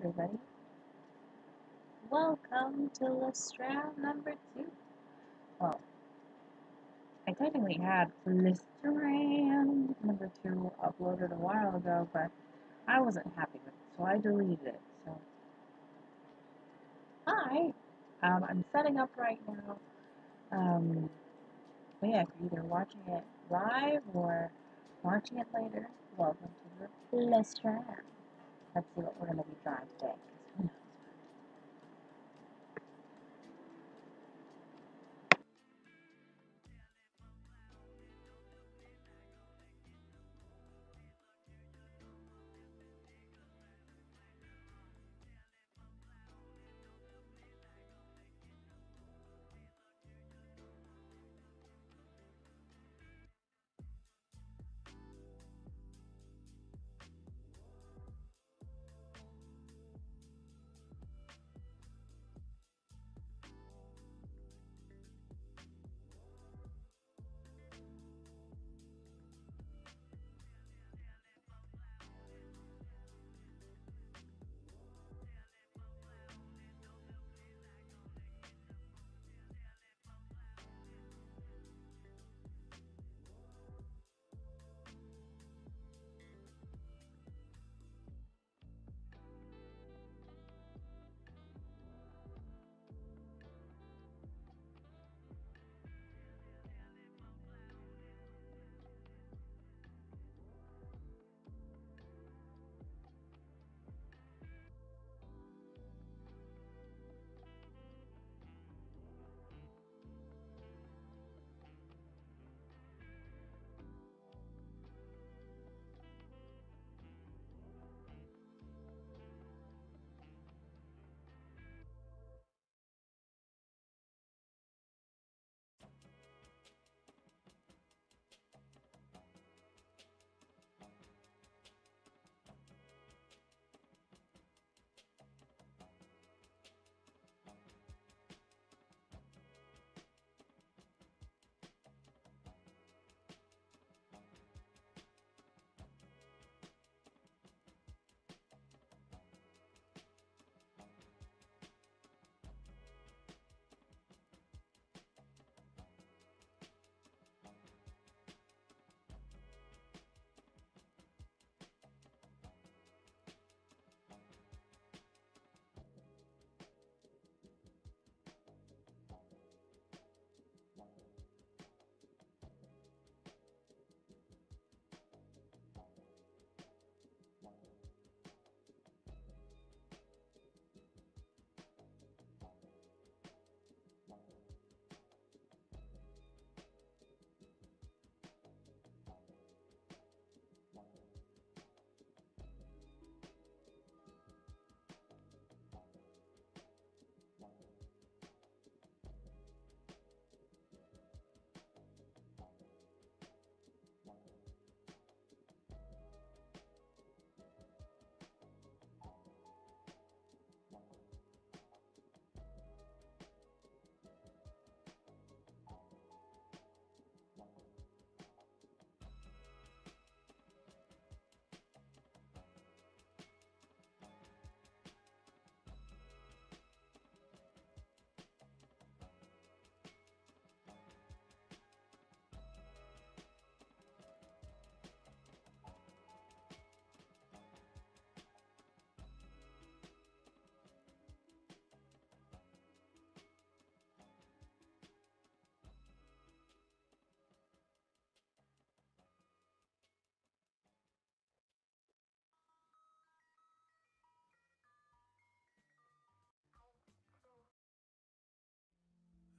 everybody. Welcome to STRAAAM number 2. Well, I technically had STRAAAM number 2 uploaded a while ago, but I wasn't happy with it, so I deleted it. So, hi! I'm setting up right now. But yeah, if you're either watching it live or watching it later, welcome to the STRAAAM. Let's see what we're going to be drawing today.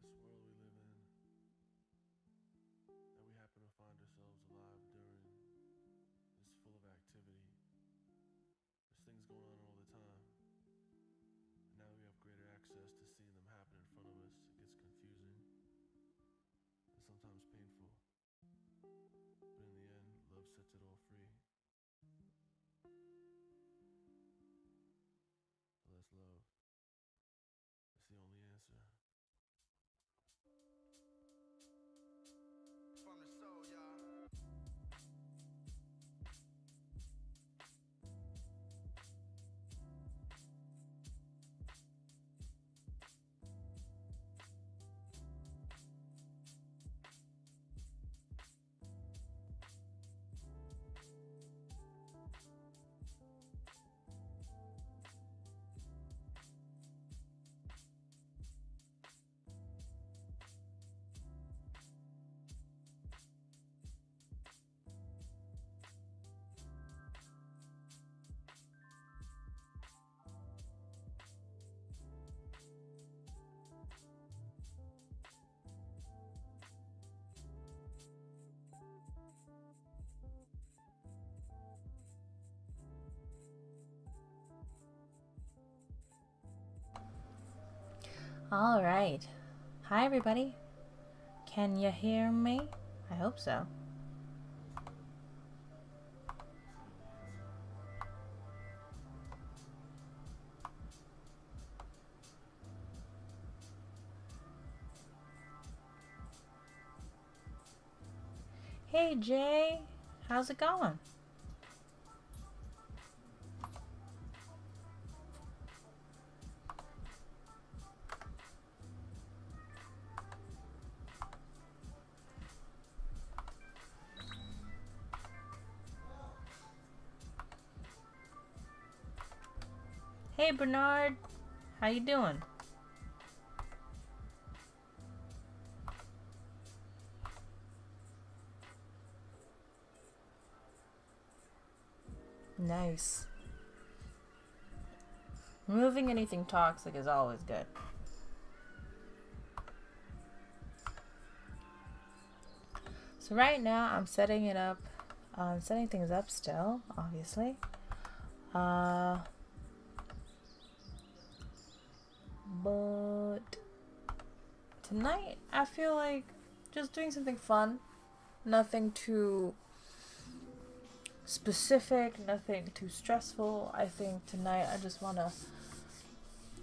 This world we live in, that we happen to find ourselves alive during, is full of activity. There's things going on all the time. And now that we have greater access to seeing them happen in front of us, it gets confusing and sometimes painful. But in the end, love sets it all free. So let's love. It's the only answer. From the soul, y'all. All right. Hi, everybody. Can you hear me? I hope so. Hey, Jay. How's it going? Hey, Bernard. How you doing? Nice. Removing anything toxic is always good. So right now I'm setting it up, setting things up still, obviously. But tonight I feel like just doing something fun. Nothing too specific, nothing too stressful. I think tonight I just want to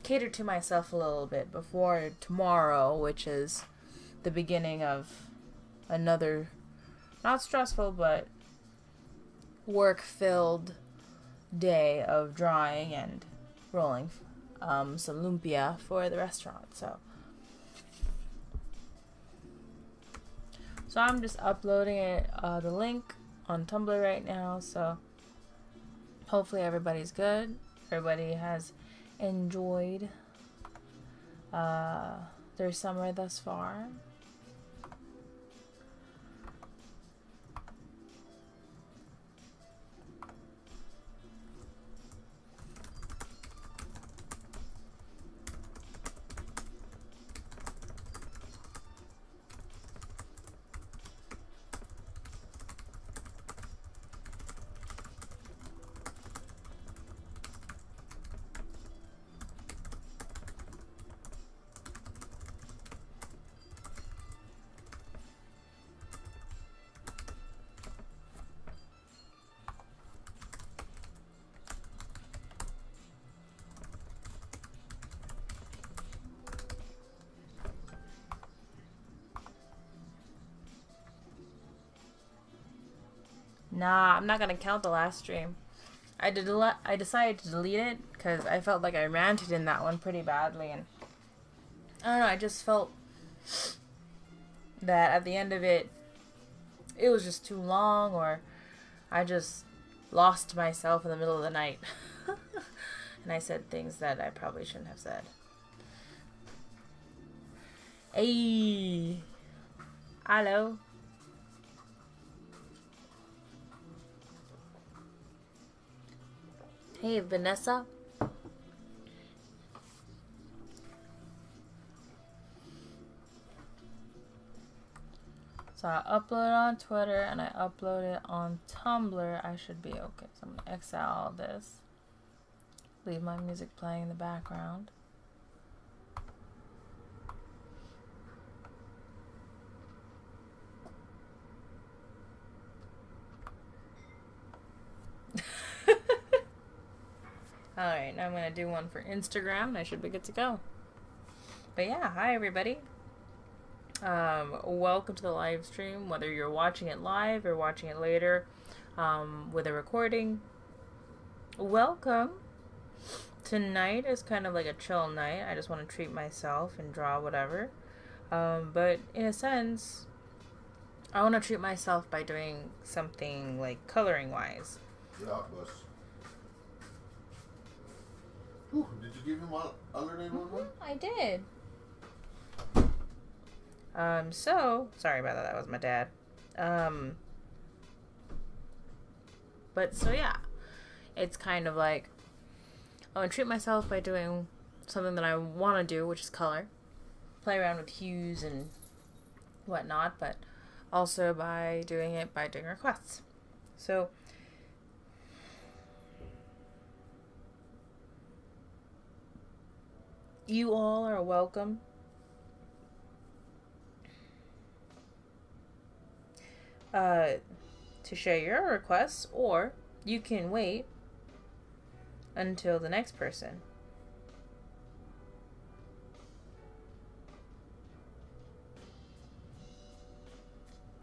cater to myself a little bit before tomorrow, which is the beginning of another, not stressful, but work-filled day of drawing and rolling some lumpia for the restaurant. So I'm just uploading it, the link on Tumblr right now, so hopefully everybody's good. Everybody has enjoyed their summer thus far. Nah, I'm not gonna count the last stream. I decided to delete it because I felt like I ranted in that one pretty badly, and I don't know, I just felt that at the end of it, it was just too long, or I just lost myself in the middle of the night. And I said things that I probably shouldn't have said. Hey! Hello? Hey, Vanessa. So I upload on Twitter and I upload it on Tumblr. I should be okay. So I'm gonna exile all this. Leave my music playing in the background. Alright, now I'm gonna do one for Instagram and I should be good to go. But yeah, hi everybody. Welcome to the live stream, whether you're watching it live or watching it later with a recording. Welcome. Tonight is kind of like a chill night. I just want to treat myself and draw whatever. But in a sense, I want to treat myself by doing something like coloring wise. Yeah, boss. Ooh, did you give him other than one? I did. So, sorry about that, that was my dad. But so yeah, it's kind of like, I want to treat myself by doing something that I want to do, which is color. Play around with hues and whatnot, but also by doing requests. So, You all are welcome to share your requests, or you can wait until the next person.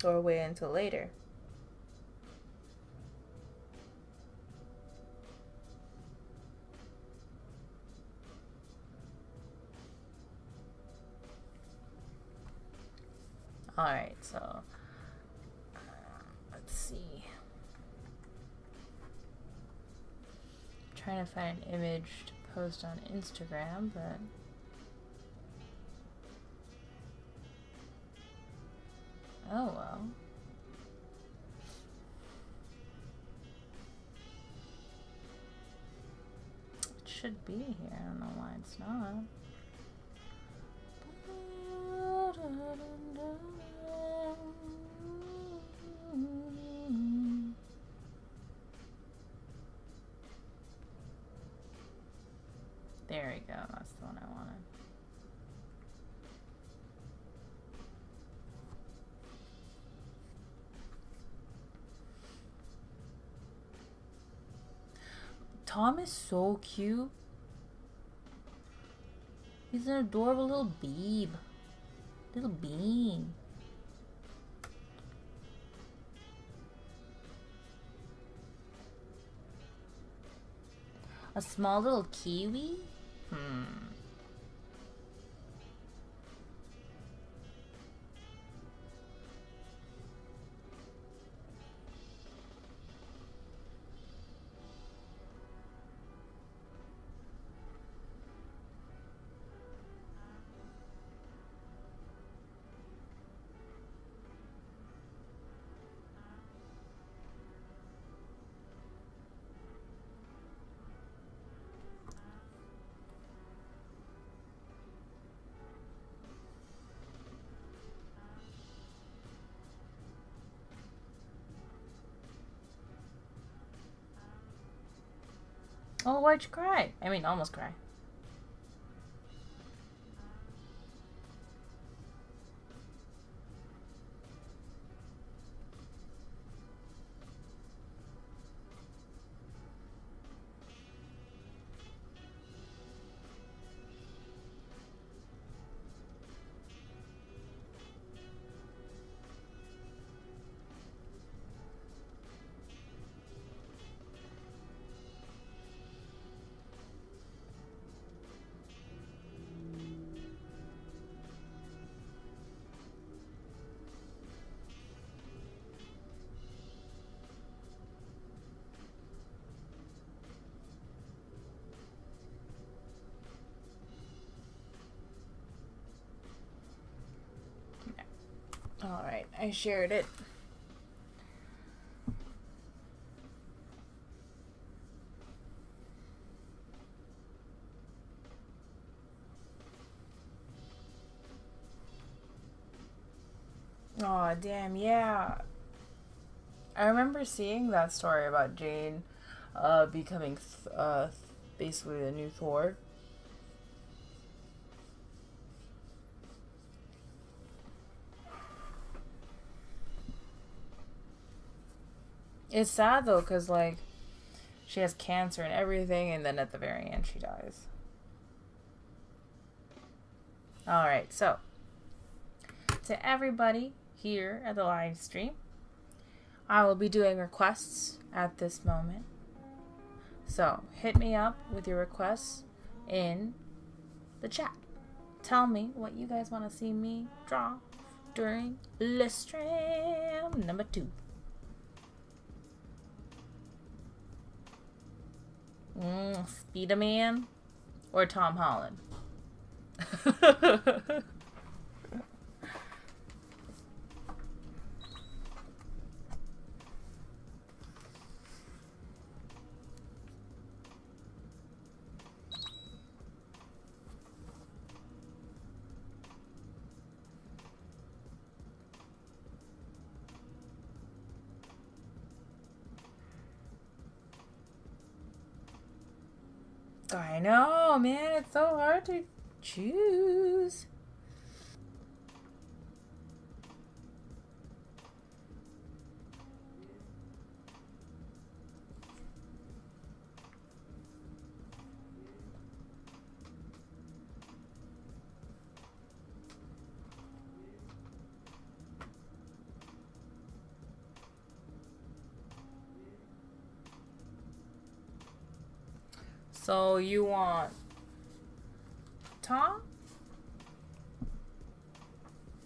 Or wait until later. Alright, so let's see. I'm trying to find an image to post on Instagram, but oh well. It should be here. I don't know why it's not. There we go. That's the one I wanted. Tom is so cute. He's an adorable little babe. Little bean. A small little kiwi? Oh, why'd you cry? I mean, almost cry. Alright, I shared it. Oh, damn, yeah. I remember seeing that story about Jane becoming basically the new Thor. It's sad though, because like she has cancer and everything, and then at the very end she dies. Alright, so to everybody here at the live stream, I will be doing requests at this moment. So hit me up with your requests in the chat. Tell me what you guys want to see me draw during STRAAAM number 2. Spider-Man or Tom Holland? I know, man. It's so hard to Choose. So you want Tom?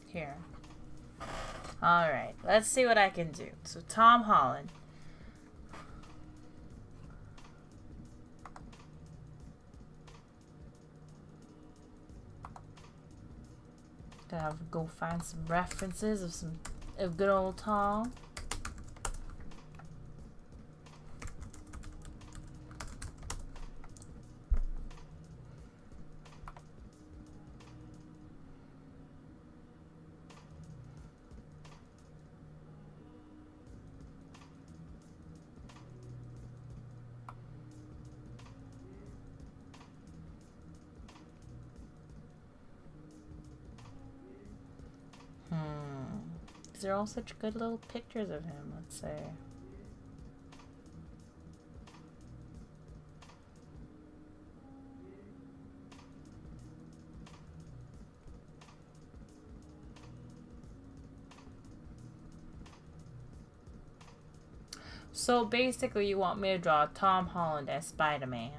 Here. Alright, let's see what I can do. So Tom Holland. Gotta go find some references of good old Tom. They're all such good little pictures of him, let's say. So basically you want me to draw Tom Holland as Spider-Man.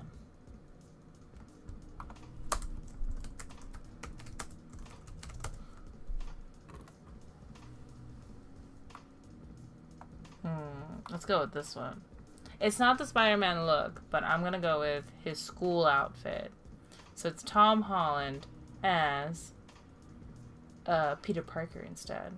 Let's go with this one. It's not the Spider-Man look, but I'm gonna go with his school outfit. So it's Tom Holland as Peter Parker instead.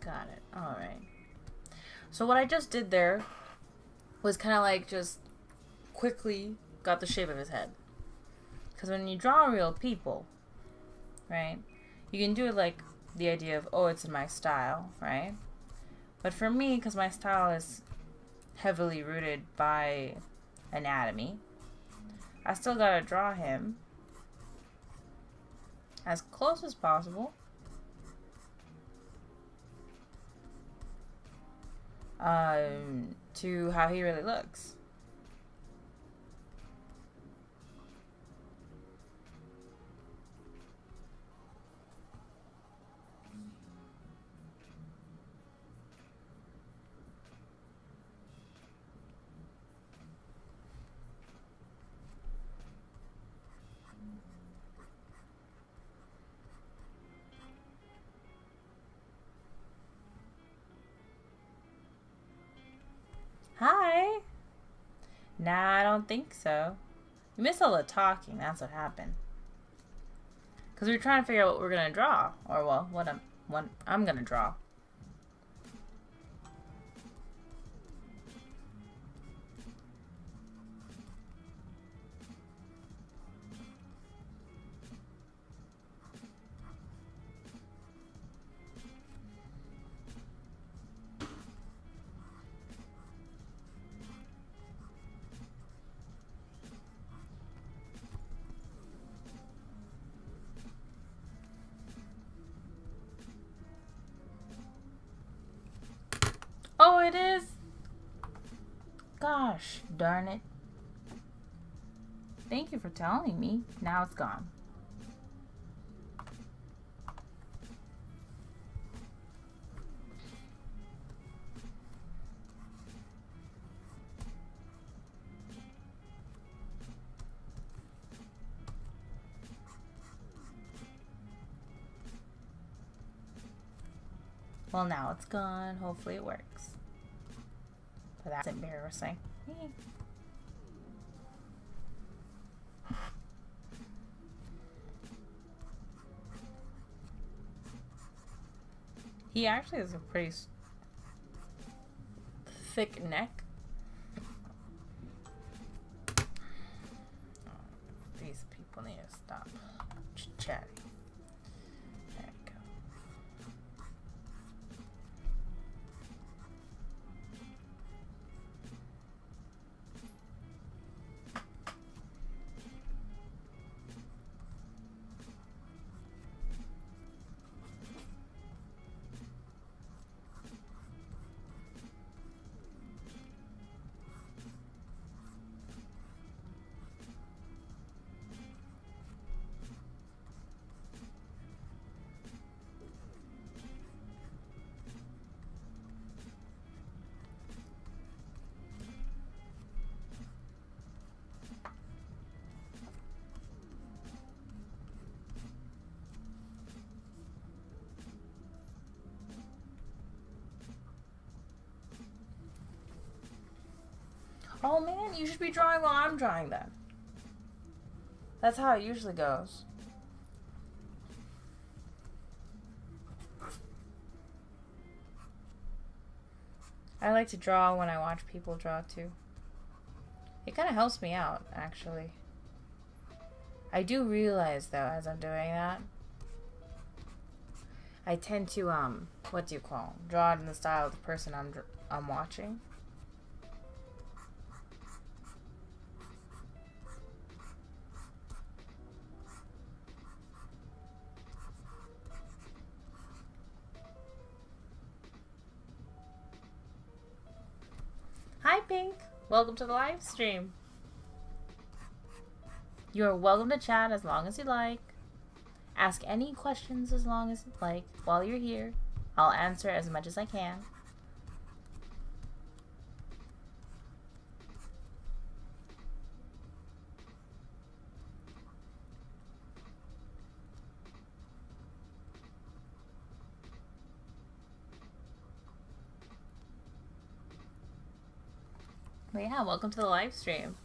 Got it. Alright. So what I just did there was kind of like just quickly got the shape of his head. Because when you draw real people, right, you can do it like the idea of, oh, it's in my style, right? But for me, because my style is heavily rooted by anatomy, I still gotta draw him as close as possible to how he really looks. Hi. Nah, I don't think so. You missed all the talking. That's what happened. Because we were trying to figure out what we're gonna draw, or well, what I'm gonna draw. Oh, it is? Gosh, darn it. Thank you for telling me. Now it's gone. Well, now it's gone. Hopefully it works. But that's embarrassing. He actually has a pretty thick neck. Oh, these people need to stop chatting. There we go. Oh man, you should be drawing while I'm drawing then. That's how it usually goes. I like to draw when I watch people draw too. It kind of helps me out, actually. I do realize though, as I'm doing that, I tend to, what do you call, draw it in the style of the person I'm watching. Hi, Pink. Welcome to the live stream. You are welcome to chat as long as you like. Ask any questions as long as you like while you're here. I'll answer as much as I can. But yeah, welcome to the live stream.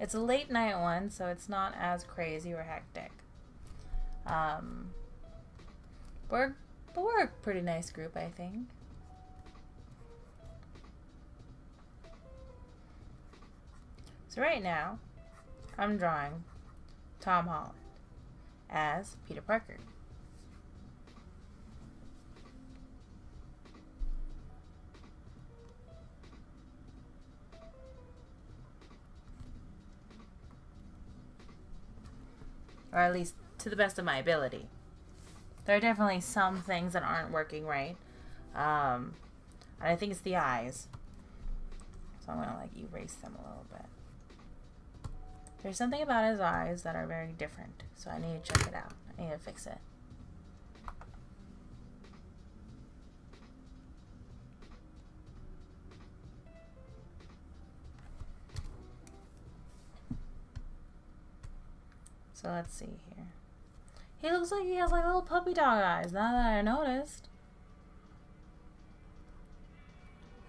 It's a late night one, so it's not as crazy or hectic. We're a pretty nice group, I think. So right now, I'm drawing Tom Holland as Peter Parker. Or at least to the best of my ability. There are definitely some things that aren't working right. And I think it's the eyes. So I'm gonna like erase them a little bit. There's something about his eyes that are very different. So I need to check it out. I need to fix it. So let's see here. He looks like he has like little puppy dog eyes now that I noticed.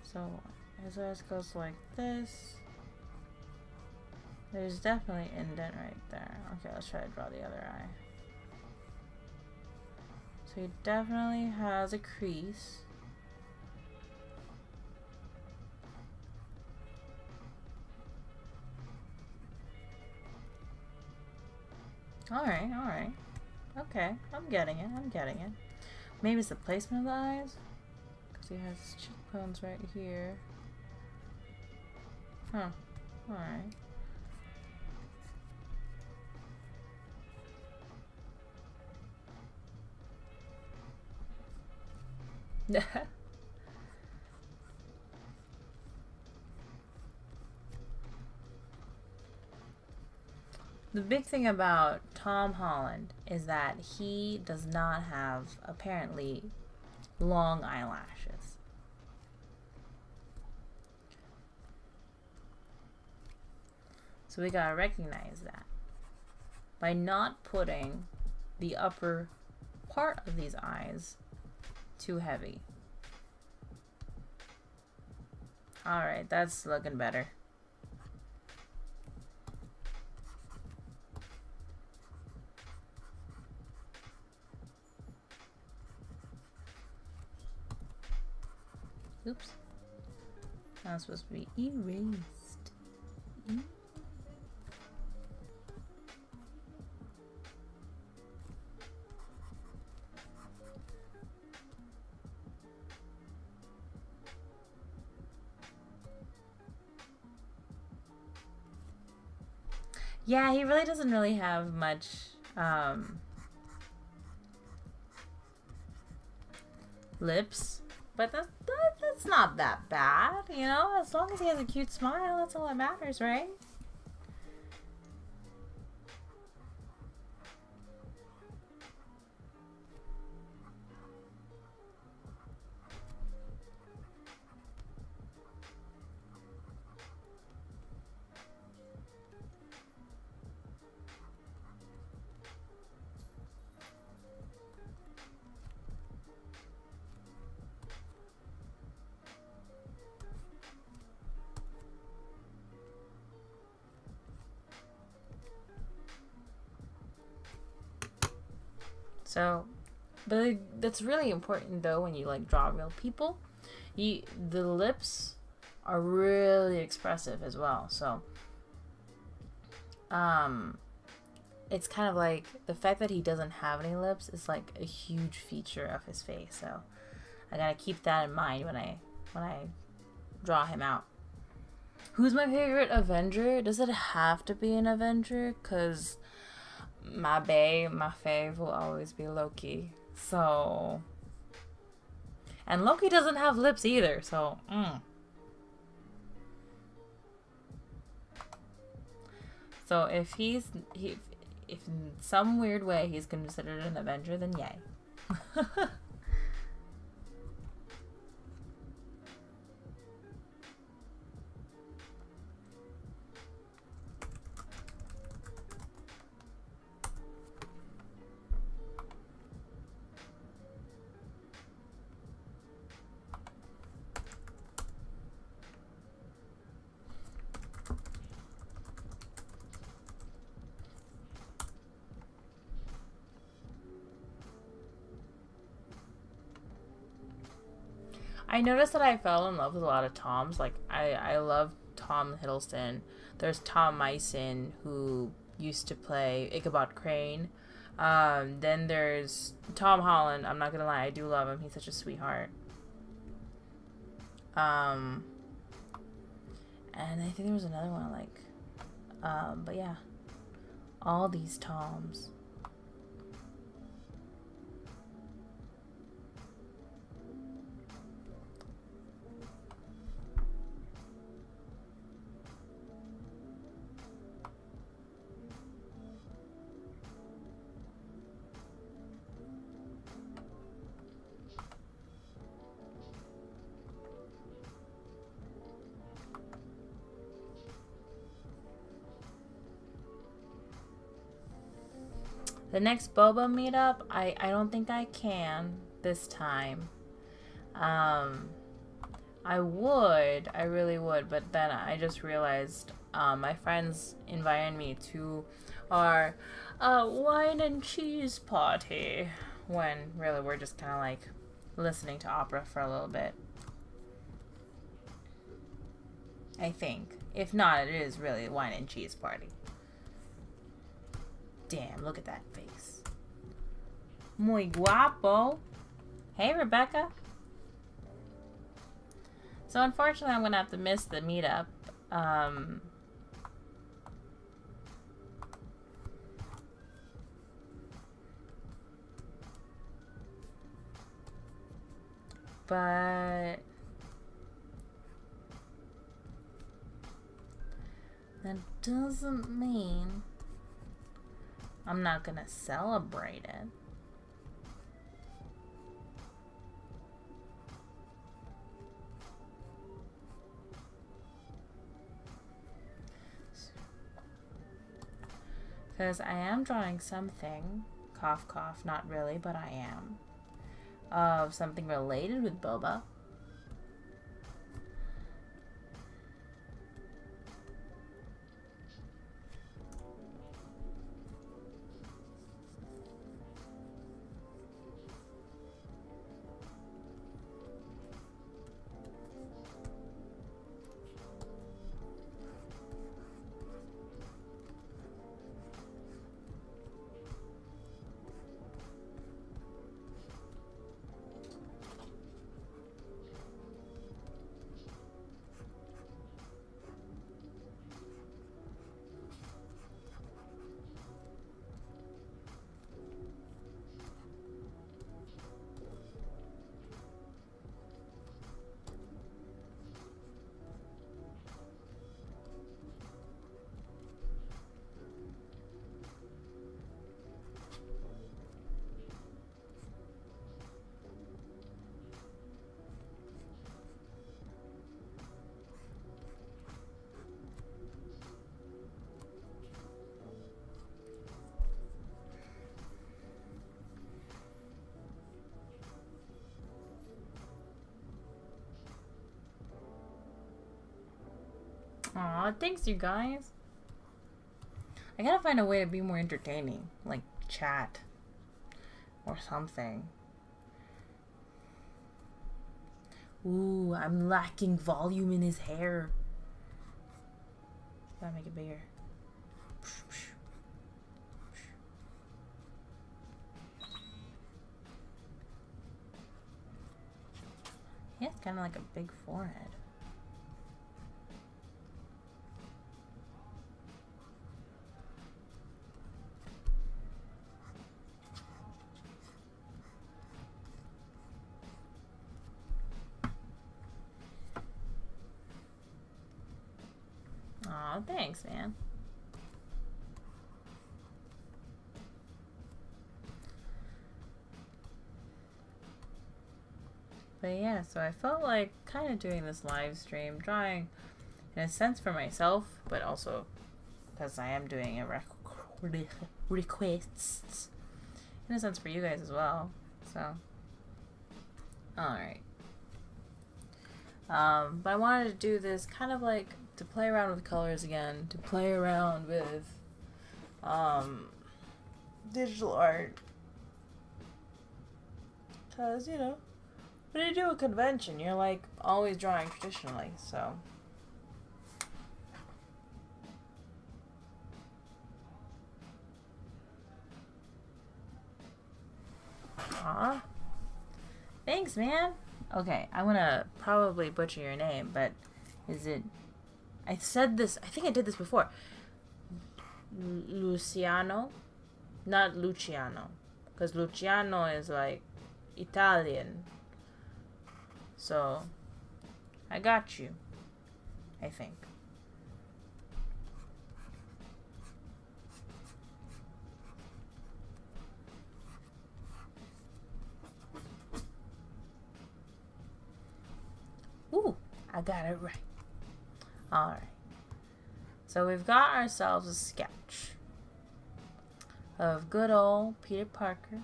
So his eyes goes like this. There's definitely an indent right there. Okay, let's try to draw the other eye. So he definitely has a crease. Alright, alright. Okay, I'm getting it, I'm getting it. Maybe it's the placement of the eyes? Because he has his cheekbones right here. Huh, alright. The big thing about Tom Holland is that he does not have, apparently, long eyelashes. So we gotta recognize that. By not putting the upper part of these eyes too heavy. Alright, that's looking better. Oops. That's supposed to be erased. Yeah, he really doesn't really have much lips, but that's not that bad, you know? As long as he has a cute smile, that's all that matters, right? So, but that's really important though when you like draw real people. The lips are really expressive as well. So, it's kind of like the fact that he doesn't have any lips is like a huge feature of his face. So, I gotta keep that in mind when I draw him out. Who's my favorite Avenger? Does it have to be an Avenger? 'Cause my fave will always be Loki. So, and Loki doesn't have lips either, so So if if in some weird way he's considered an Avenger, then yay. I noticed that I fell in love with a lot of Toms. Like, I love Tom Hiddleston. There's Tom Meissen, who used to play Ichabod Crane. Then there's Tom Holland. I'm not gonna lie, I do love him. He's such a sweetheart. And I think there was another one I like. But yeah. All these Toms. The next Boba meetup, I don't think I can this time. I really would, but then I just realized my friends invited me to our wine and cheese party, when really we're just kind of like listening to opera for a little bit. I think. If not, it is really a wine and cheese party. Damn, look at that face. Muy guapo. Hey, Rebecca. So unfortunately, I'm gonna have to miss the meetup. But that doesn't mean I'm not gonna celebrate it. Because I am drawing something Cough, cough. Not really, but I am. Of something related with boba. Aw, thanks you guys. I gotta find a way to be more entertaining, like chat or something. Ooh, I'm lacking volume in his hair. Gotta make it bigger. He has kind of like a big forehead. Aw, thanks, man. But yeah, so I felt like kind of doing this live stream, trying in a sense for myself, but also because I am doing a requests in a sense for you guys as well. So, alright. But I wanted to do this kind of like to play around with colors again, to play around with digital art. Because, you know, when you do a convention, you're like always drawing traditionally, so. Aw. Thanks, man. Okay, I'm gonna probably butcher your name, but is it... I said this, I think I did this before. Luciano? Not Luciano. Because Luciano is like Italian. So, I got you. I think. Ooh, I got it right. Alright. So we've got ourselves a sketch of good old Peter Parker,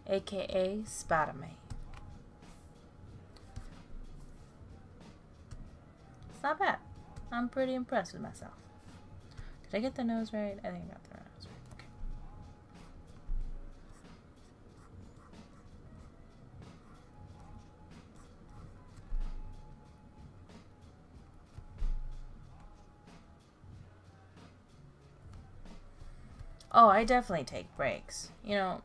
aka Spider-Man. It's not bad. I'm pretty impressed with myself. Did I get the nose right? I think I got the nose right. Okay. Oh, I definitely take breaks. You know,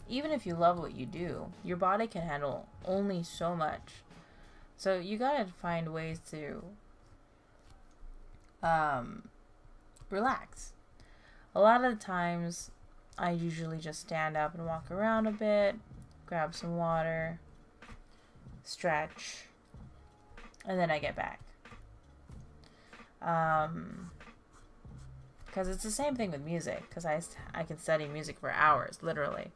even if you love what you do, your body can handle only so much. So you gotta find ways to relax. A lot of the times, I usually just stand up and walk around a bit, grab some water, stretch, and then I get back. Because it's the same thing with music, because I can study music for hours, literally.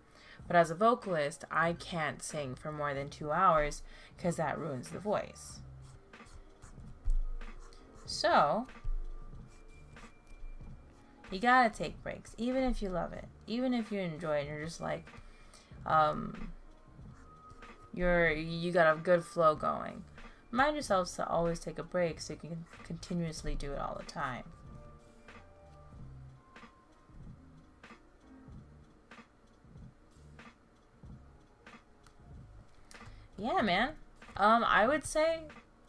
But as a vocalist, I can't sing for more than 2 hours, because that ruins the voice. So, You gotta take breaks, even if you love it, even if you enjoy it. And you're just like, you got a good flow going. Remind yourselves to always take a break so you can continuously do it all the time. Yeah, man. I would say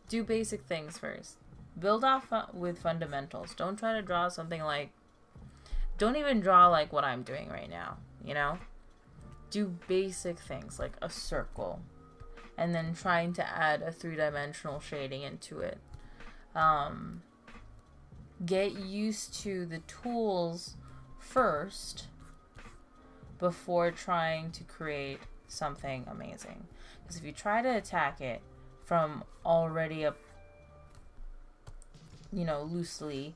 do basic things first. Build off with fundamentals. Don't try to draw something like, don't even draw like what I'm doing right now, you know? Do basic things like a circle and then trying to add a 3-dimensional shading into it. Get used to the tools first before trying to create something amazing. Because if you try to attack it from already a, you know, loosely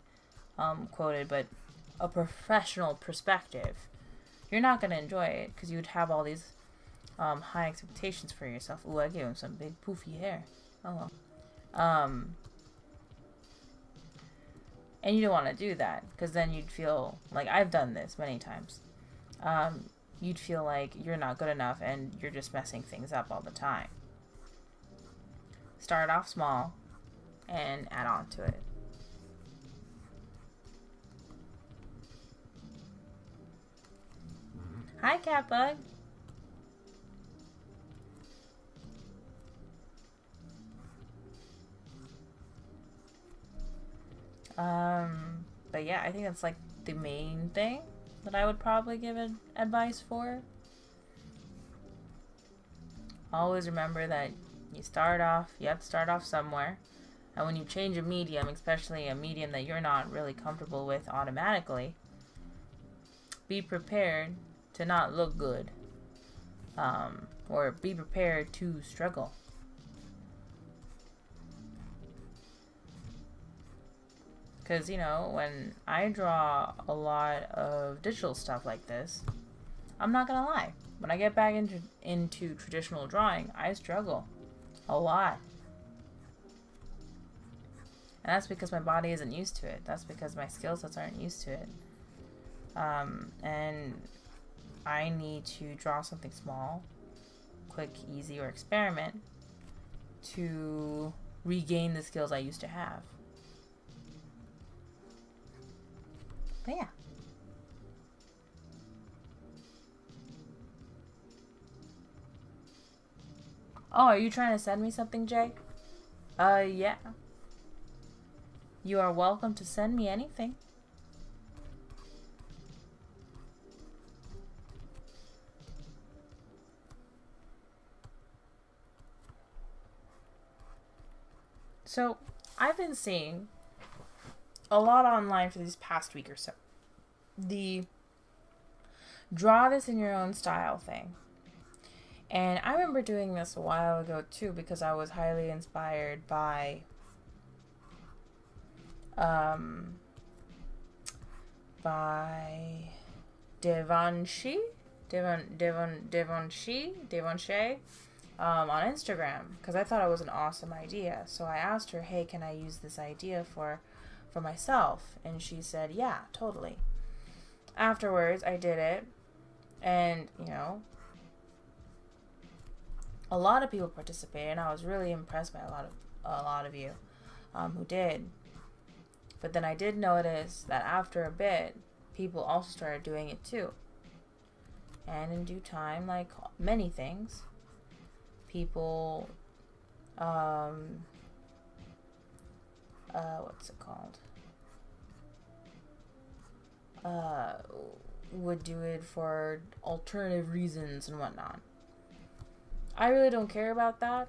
quoted, but a professional perspective, you're not going to enjoy it because you would have all these high expectations for yourself. Ooh, I gave him some big poofy hair. Oh well. And you don't want to do that because then you'd feel like, I've done this many times. You'd feel like you're not good enough and you're just messing things up all the time. Start off small and add on to it. Hi, Catbug. But yeah, I think that's like the main thing that I would probably give advice for. Always remember that you have to start off somewhere. And when you change a medium, especially a medium that you're not really comfortable with automatically, be prepared to not look good. Or be prepared to struggle. Because, you know, when I draw a lot of digital stuff like this, I'm not going to lie. When I get back into traditional drawing, I struggle a lot. And that's because my body isn't used to it. That's because my skill sets aren't used to it. And I need to draw something small, quick, easy, or experiment to regain the skills I used to have. But yeah. Oh, are you trying to send me something, Jay? Yeah. You are welcome to send me anything. So, I've been seeing a lot online for these past week or so. The draw this in your own style thing. And I remember doing this a while ago too because I was highly inspired by Devonshee on Instagram because I thought it was an awesome idea. So I asked her, hey, can I use this idea for myself? And she said, yeah, totally. Afterwards, I did it, and, you know, a lot of people participated, and I was really impressed by a lot of you who did. But then I did notice that after a bit, people also started doing it too. And in due time, like many things, people, what's it called? Would do it for alternative reasons and whatnot. I really don't care about that.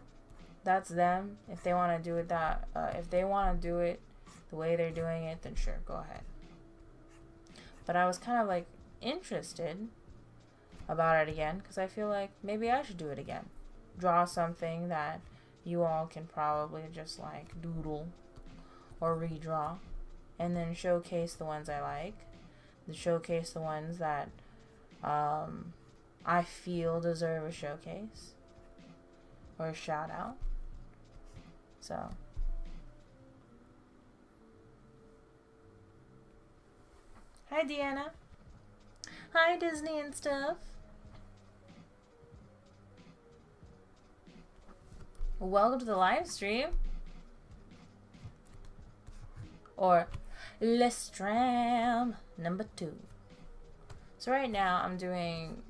That's them. If they want to do it if they want to do it the way they're doing it, then sure, go ahead. But I was kind of like interested about it again because I feel like maybe I should do it again. Draw something that you all can probably just like doodle or redraw, and then showcase the ones I like. Showcase the ones that I feel deserve a showcase or a shout out. So Hi, Deanna. Hi, Disney and stuff. Welcome to the live stream. Or STRAAAM number 2. So right now I'm doing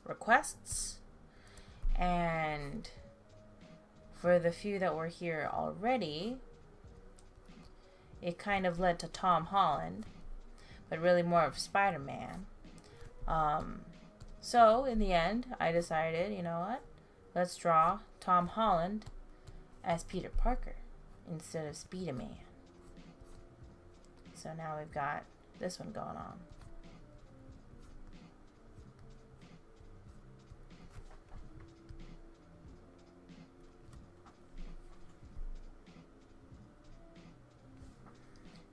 requests, and for the few that were here already, it kind of led to Tom Holland, but really more of Spider-Man. So in the end, I decided, you know what? Let's draw Tom Holland as Peter Parker instead of Spider-Man. So now we've got this one going on.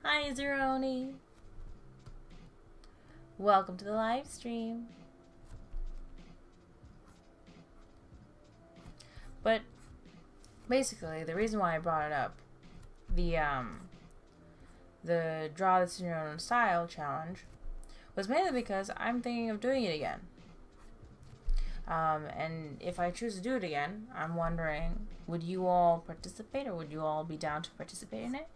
Hi, Zeroni. Welcome to the live stream. But basically, the reason why I brought it up, the Draw This in Your Own Style challenge, was mainly because I'm thinking of doing it again. And if I choose to do it again, I'm wondering, would you all participate, or would you all be down to participate in it?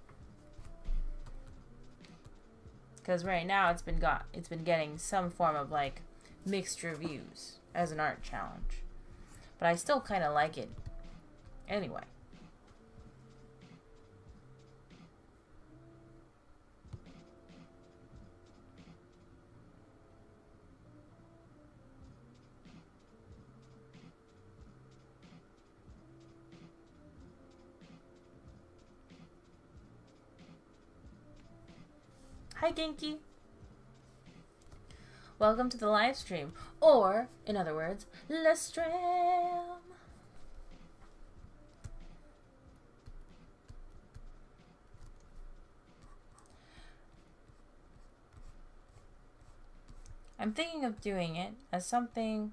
Because right now it's been getting some form of like mixed reviews as an art challenge, but I still kind of like it anyway. Hi, Genki. Welcome to the live stream, or in other words, STRAAAM. I'm thinking of doing it as something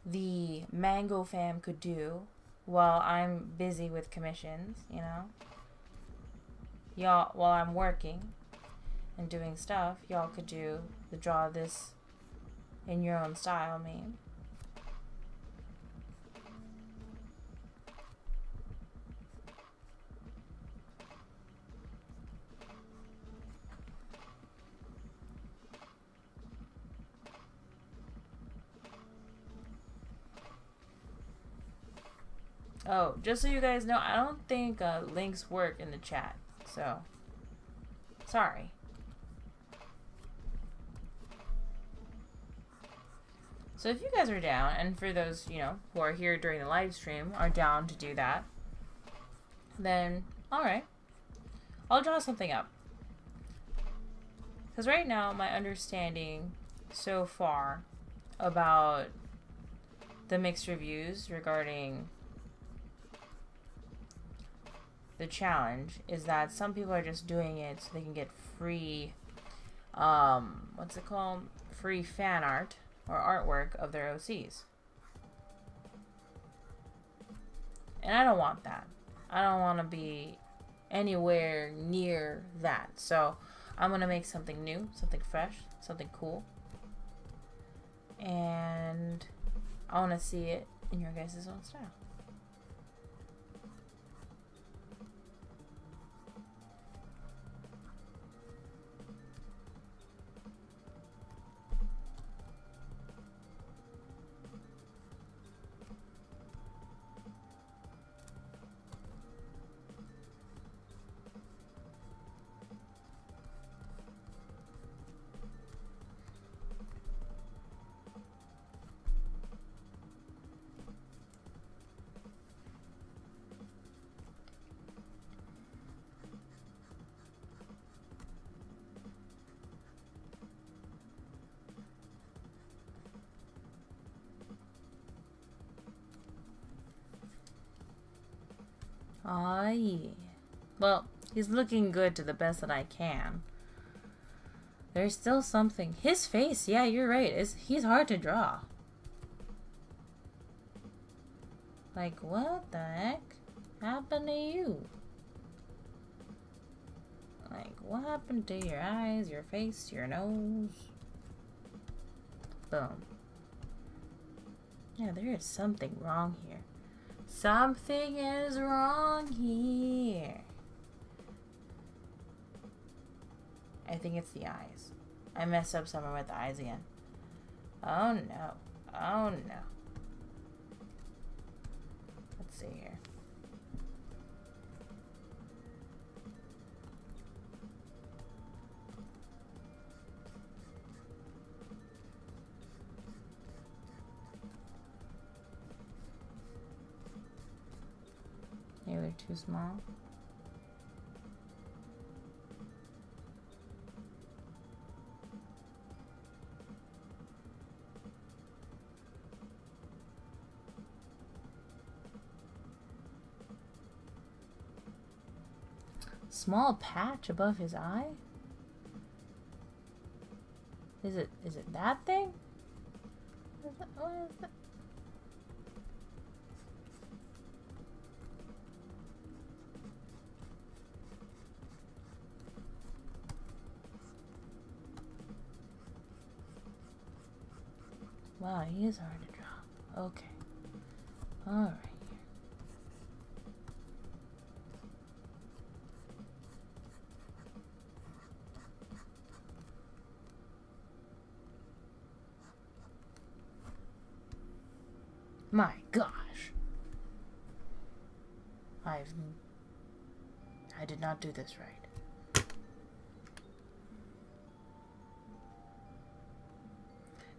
the Mango fam could do while I'm busy with commissions, you know? Y'all, while I'm working and doing stuff, y'all could do the Draw This in Your Own Style meme. Oh, just so you guys know, I don't think links work in the chat, so sorry. So if you guys are down, and for those, you know, who are here during the live stream are down to do that, then alright, I'll draw something up. Because right now, my understanding so far about the mixed reviews regarding the challenge is that some people are just doing it so they can get free, what's it called? Free fan art or artwork of their OCs. And I don't want that. I don't want to be anywhere near that. So I'm going to make something new, something fresh, something cool. And I want to see it in your guys' own style. Ah, yeah. Well, he's looking good to the best that I can. There's still something. His face, yeah, you're right. He's hard to draw. Like, what the heck happened to you? Like, what happened to your eyes, your face, your nose? Boom. Yeah, there is something wrong here. Something is wrong here. I think it's the eyes. I messed up somewhere with the eyes again. Oh no. Oh no. Let's see here. Maybe they're too small. Small patch above his eye? Is it that thing? What is that? Wow, he is hard to draw. Okay. Alright. My gosh. I did not do this right.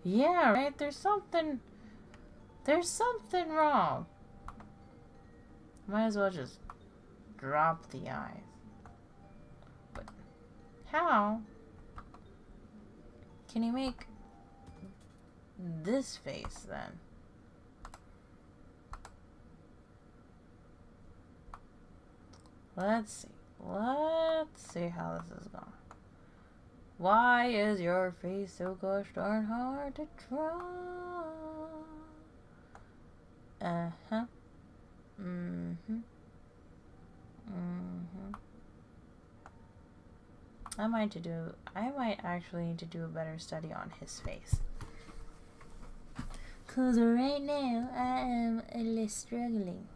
Yeah, right? There's something wrong. Might as well just drop the eyes. But how can you make this face then? Let's see. Let's see how this is going. Why is your face so gosh darn hard to draw? Uh-huh. Mm-hmm. Mm-hmm. I might actually need to do a better study on his face. 'Cause right now I am a little struggling.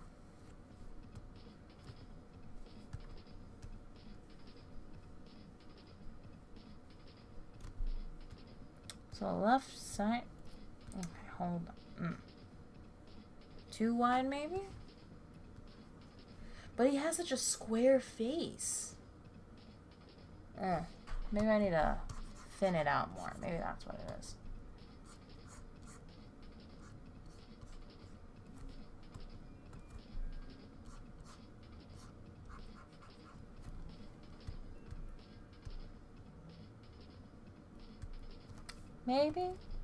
So left side. Okay, hold on. Too wide, maybe? But he has such a square face. Maybe I need to thin it out more. Maybe that's what it is.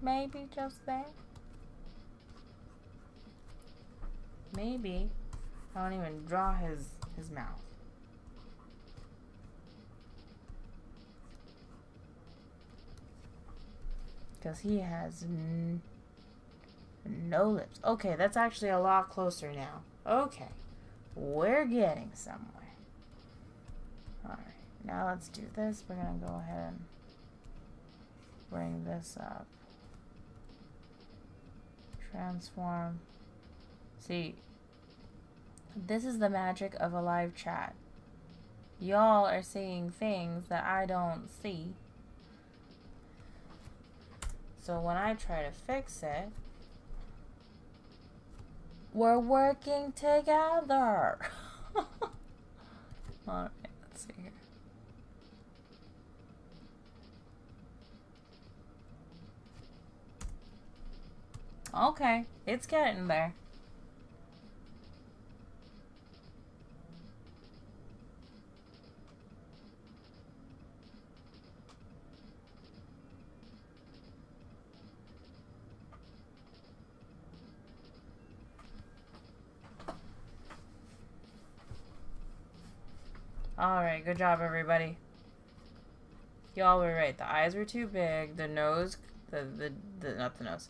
Maybe just that. Maybe I don't even draw his mouth. Because he has no lips. Okay, that's actually a lot closer now. Okay, we're getting somewhere. Alright, now let's do this. We're going to go ahead and bring this up. Transform. See, this is the magic of a live chat. Y'all are seeing things that I don't see. So when I try to fix it, we're working together. Alright, let's see here. Okay, it's getting there. Alright, good job everybody. Y'all were right. The eyes were too big. The nose, not the nose.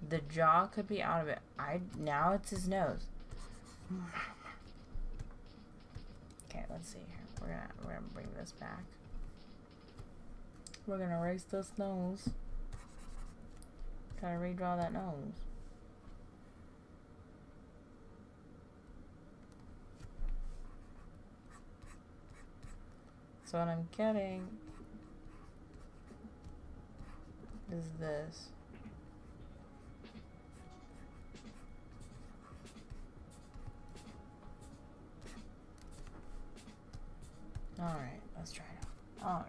The jaw could be out of it. Now it's his nose. Okay, let's see here. We're gonna bring this back. We're gonna erase this nose. Try to redraw that nose. So what I'm getting is this. Alright, let's try it out. Alright.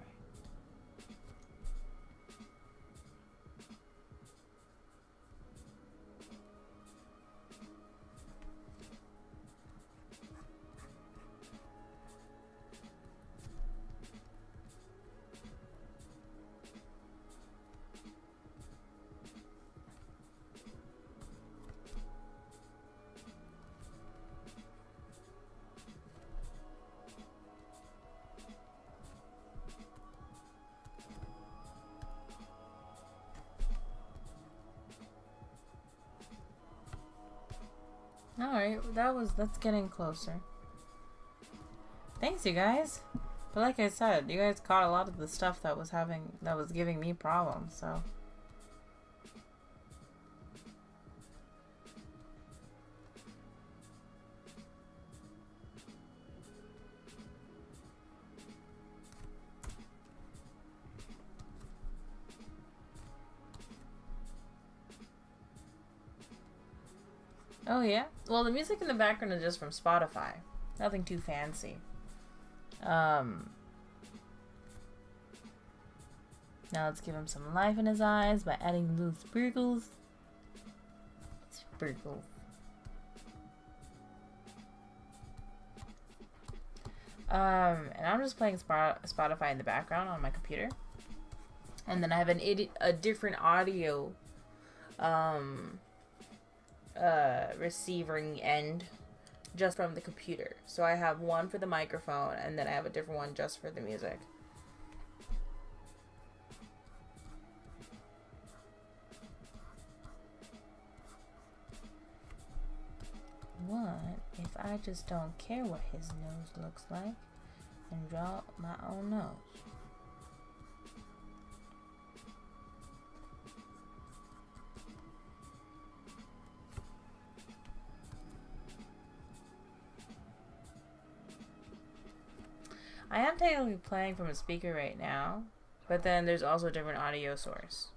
Alright, that's getting closer. Thanks, you guys. But like I said, you guys caught a lot of the stuff that was giving me problems, so. Oh yeah? Well, the music in the background is just from Spotify. Nothing too fancy. Now let's give him some life in his eyes by adding little sprinkles. Sprinkles. And I'm just playing Spotify in the background on my computer. And then I have a different audio receiving end just from the computer. So I have one for the microphone and then I have a different one just for the music. What if I just don't care what his nose looks like and draw my own nose? I am technically playing from a speaker right now, but then there's also a different audio source.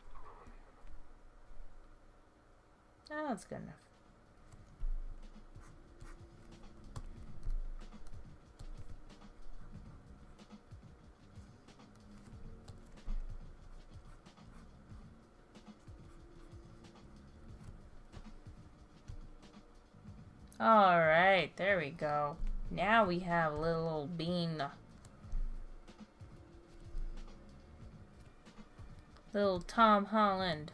Oh, that's good enough. Alright, there we go. Now we have a little bean. Little Tom Holland.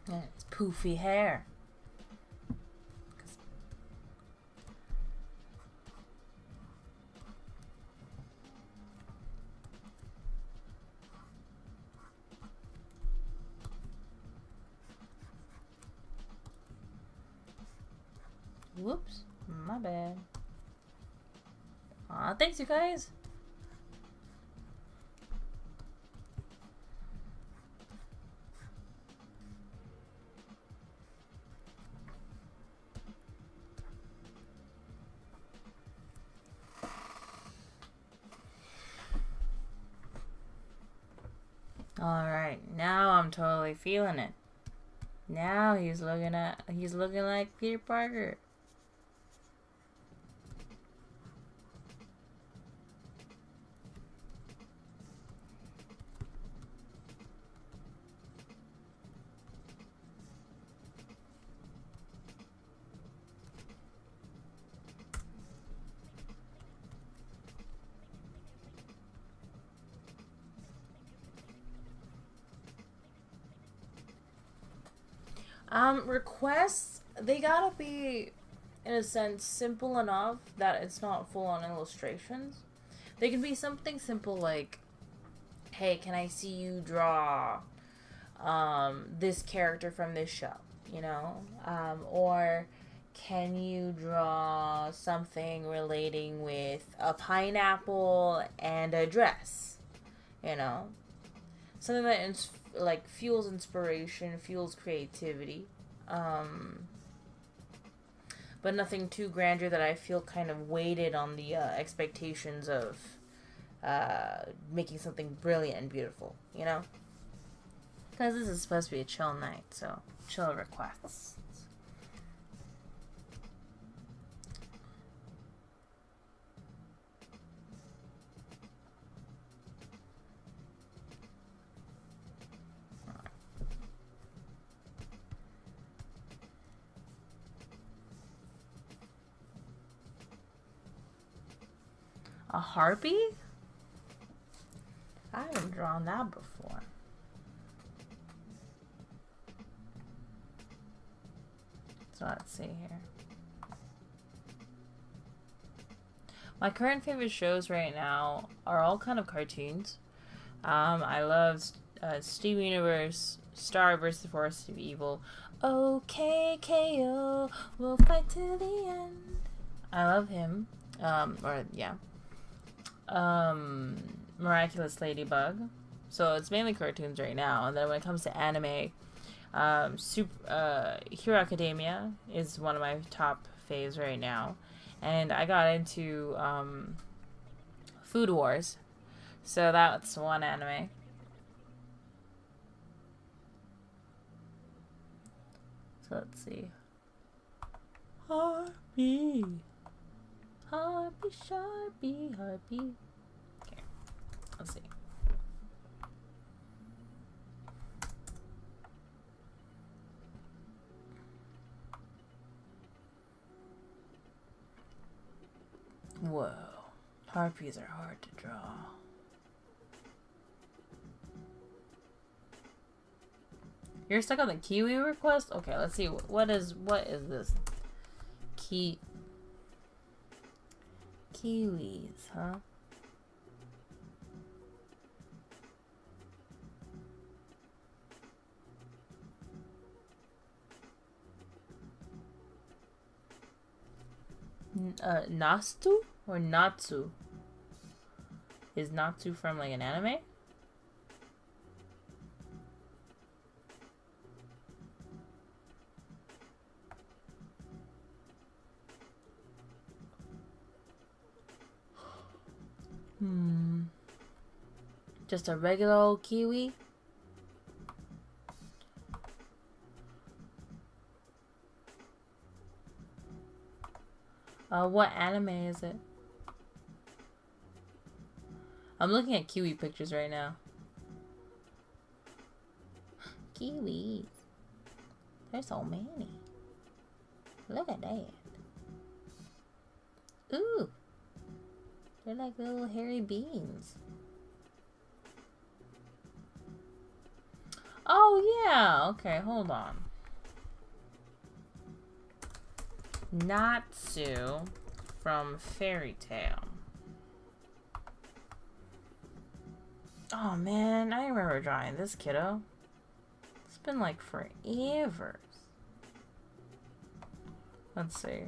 And it's poofy hair. Whoops, my bad. Aw, thanks you guys. Alright, now I'm totally feeling it. Now he's looking like Peter Parker. Requests, they gotta be, in a sense, simple enough that it's not full-on illustrations. They can be something simple like, hey, can I see you draw this character from this show, you know? Or can you draw something relating with a pineapple and a dress, you know? Something that like fuels inspiration, fuels creativity, but nothing too grandeur that I feel kind of weighted on the expectations of making something brilliant and beautiful, you know? Because this is supposed to be a chill night, so chill requests. A harpy? I haven't drawn that before. So let's see here. My current favorite shows right now are all kind of cartoons. I love Steven Universe, Star vs. the Force of Evil, OK KO, we'll fight to the end. I love him. Miraculous Ladybug. So it's mainly cartoons right now. And then when it comes to anime, Hero Academia is one of my top faves right now. And I got into Food Wars. So that's one anime. So let's see. Harpy. Harpy, Sharpie, Harpy. Okay, let's see. Whoa, harpies are hard to draw. You're stuck on the kiwi request? Okay, let's see. What is this? Kiwis, huh? Nastu or Natsu? Is Natsu from like an anime? Just a regular old kiwi? What anime is it? I'm looking at kiwi pictures right now. Kiwis. There's so many. Look at that. Ooh. They're like little hairy beans. Oh, yeah. Okay, hold on. Natsu from Fairy Tail. Oh, man. I remember drawing this kiddo. It's been like forever. Let's see.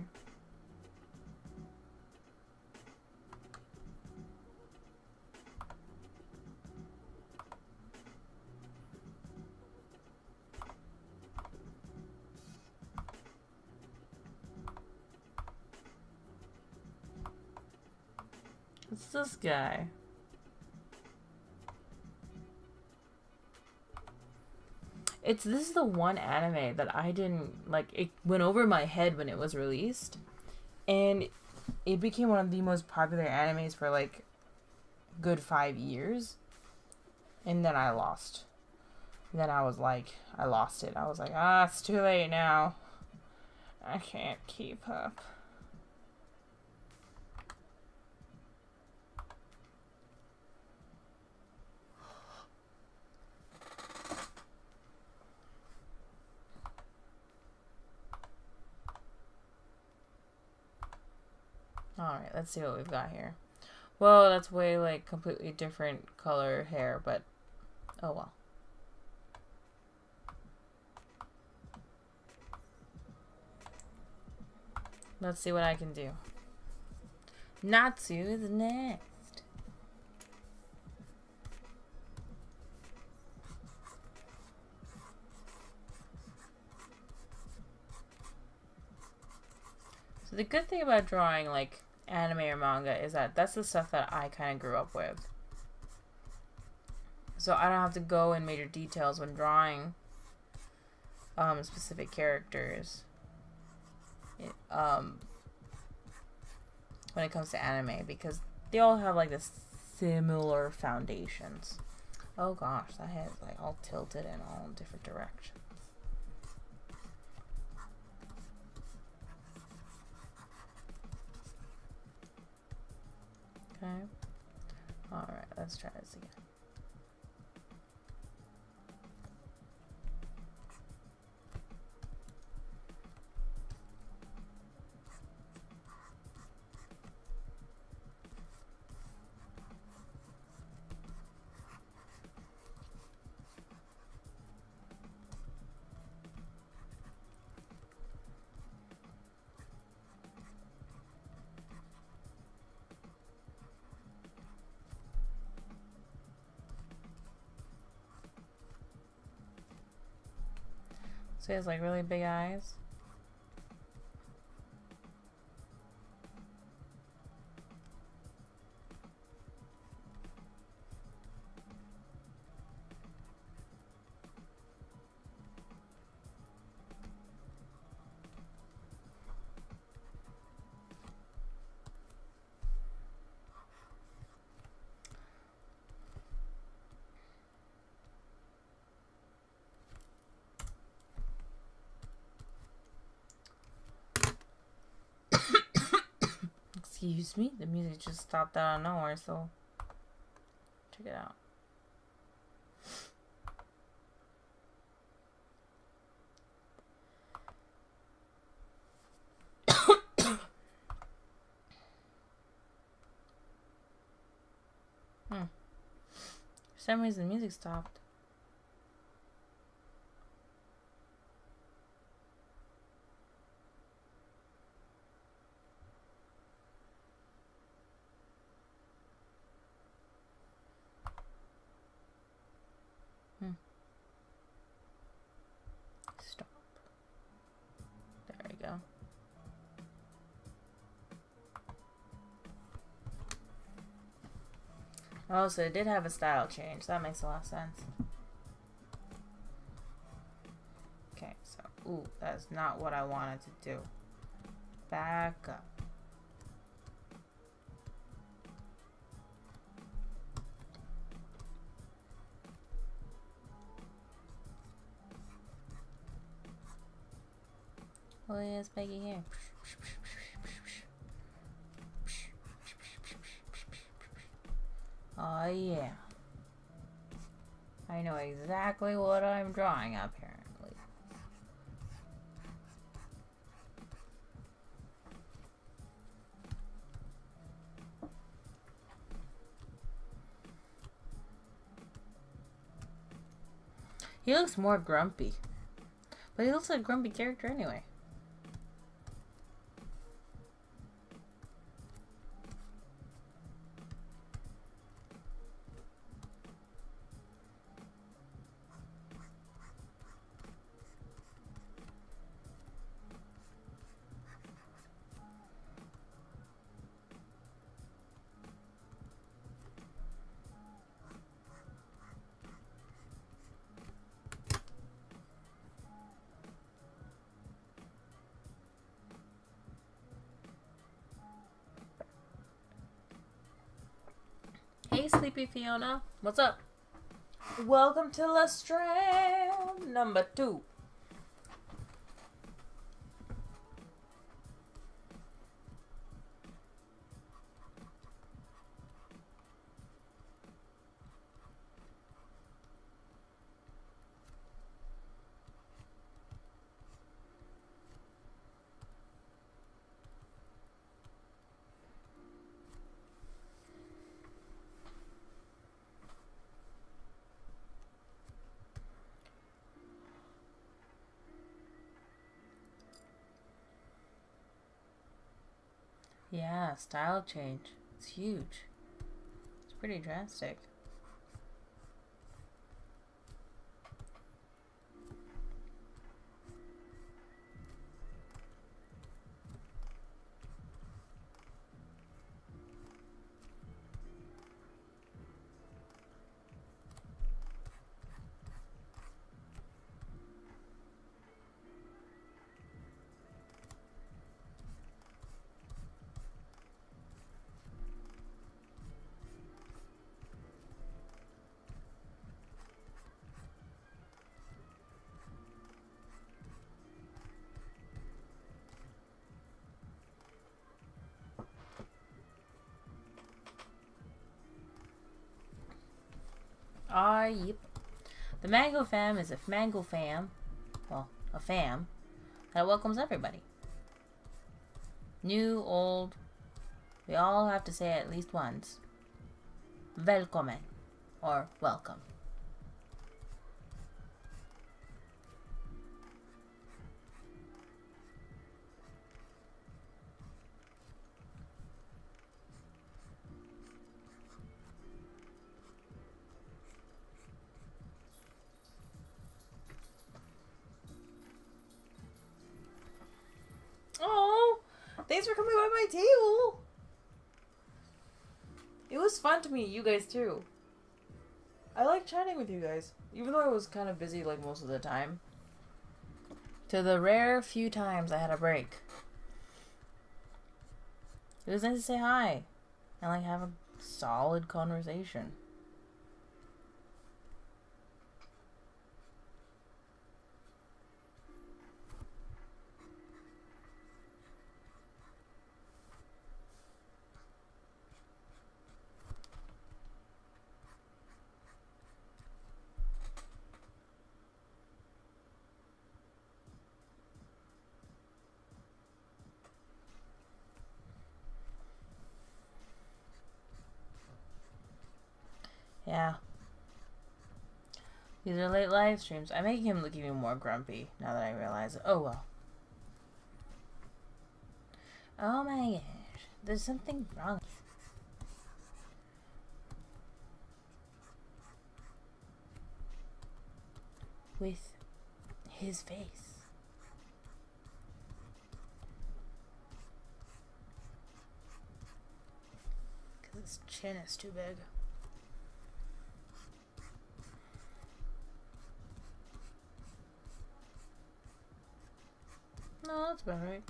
What's this guy? This is the one anime that I didn't like. It went over my head when it was released, and it became one of the most popular animes for like good 5 years, and then I lost. And then I was like, I lost it. I was like, it's too late now. I can't keep up. Alright, let's see what we've got here. Well, that's way, like, completely different color hair, but oh well. Let's see what I can do. Natsu is next. So the good thing about drawing, like, anime or manga is that that's the stuff that I kind of grew up with. So I don't have to go in major details when drawing specific characters. When it comes to anime, because they all have like this similar foundations. Oh gosh, that head is like all tilted in all different directions. Okay. Alright, let's try this again. So he has like really big eyes. Excuse me, the music just stopped out of nowhere, so check it out. For some reason the music stopped. Stop. There we go. Oh, so it did have a style change. That makes a lot of sense. Okay, so, ooh, that's not what I wanted to do. Back up. Oh, yes, Peggy here. Oh, yeah. I know exactly what I'm drawing, apparently. He looks more grumpy. But he looks like a grumpy character anyway. Hey, Sleepy Fiona. What's up? Welcome to STRAAAM number 2. Yeah, style change. It's huge. It's pretty drastic. Yep. The Mango Fam is a Mango Fam. Well, a fam that welcomes everybody. New, old. We all have to say it at least once. Välkommen. Or welcome. Oh, thanks for coming by my table. It was fun to meet you guys too. I like chatting with you guys, even though I was kind of busy like most of the time. To the rare few times I had a break. It was nice to say hi and like have a solid conversation. Yeah. These are late live streams. I'm making him look even more grumpy now that I realize it. Oh well. Oh my gosh. There's something wrong. With his face. Because his chin is too big. No, that's about right.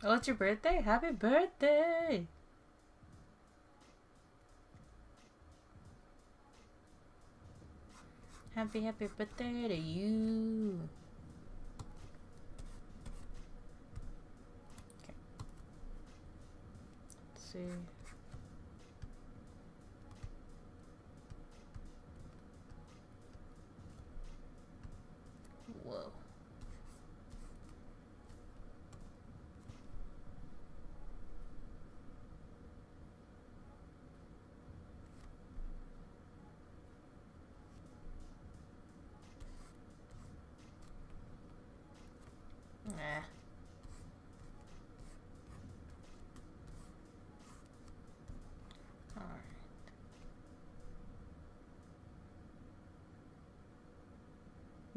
Oh, it's your birthday? Happy birthday! Happy birthday to you. Okay. Let's see. Whoa. Nah.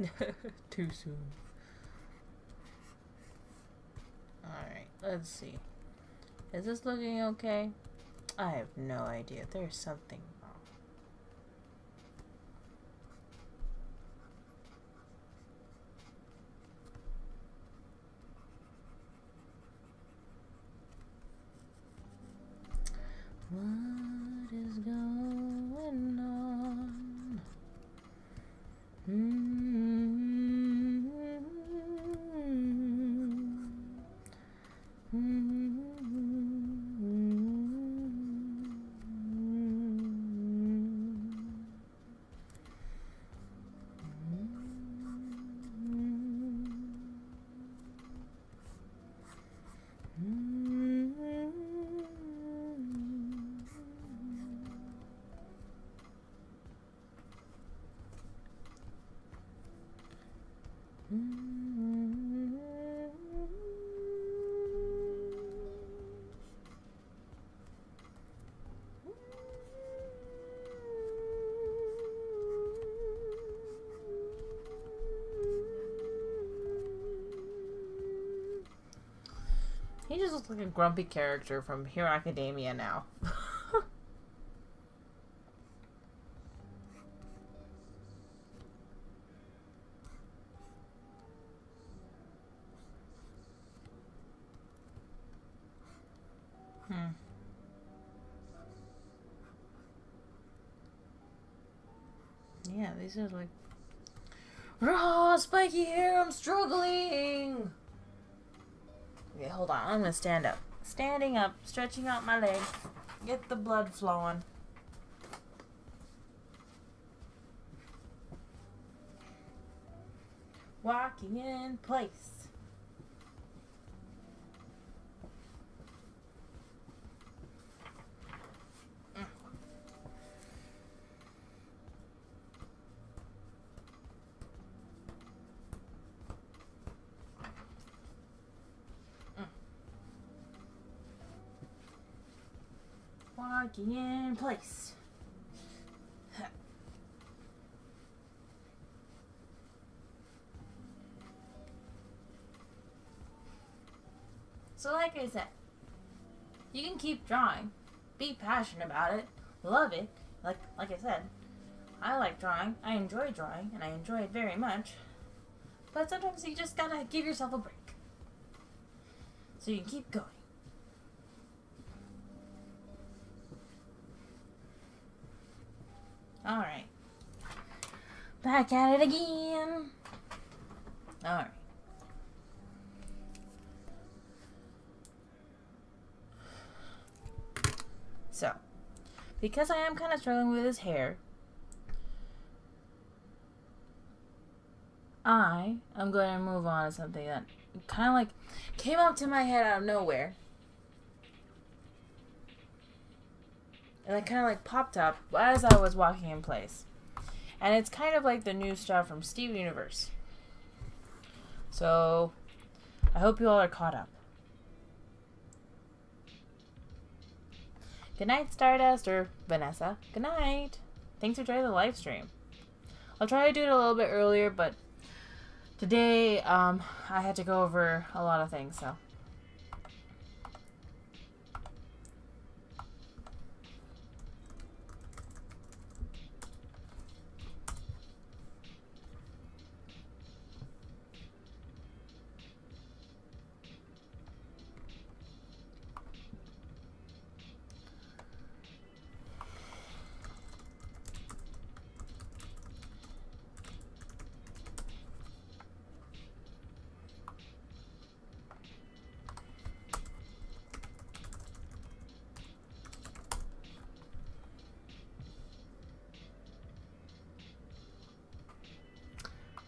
Alright. Too soon. Alright, let's see. Is this looking okay? I have no idea. There's something wrong. What is going on? He just looks like a grumpy character from Hero Academia now. Yeah, these are like, raw, spiky hair, I'm struggling. Okay, hold on, I'm gonna stand up. Standing up, stretching out my legs, get the blood flowing. Walking in place. Walking in place. So like I said, you can keep drawing. Be passionate about it. Love it. Like I said, I like drawing. I enjoy drawing, and I enjoy it very much. But sometimes you just gotta give yourself a break. So you can keep going. Alright. Back at it again. Alright. So, because I am kind of struggling with his hair, I am going to move on to something that kind of like came up to my head out of nowhere. And it kind of like popped up as I was walking in place. And it's kind of like the new stuff from Steven Universe. So, I hope you all are caught up. Good night, Stardust, or Vanessa. Good night. Thanks for joining the live stream. I'll try to do it a little bit earlier, but today, I had to go over a lot of things, so.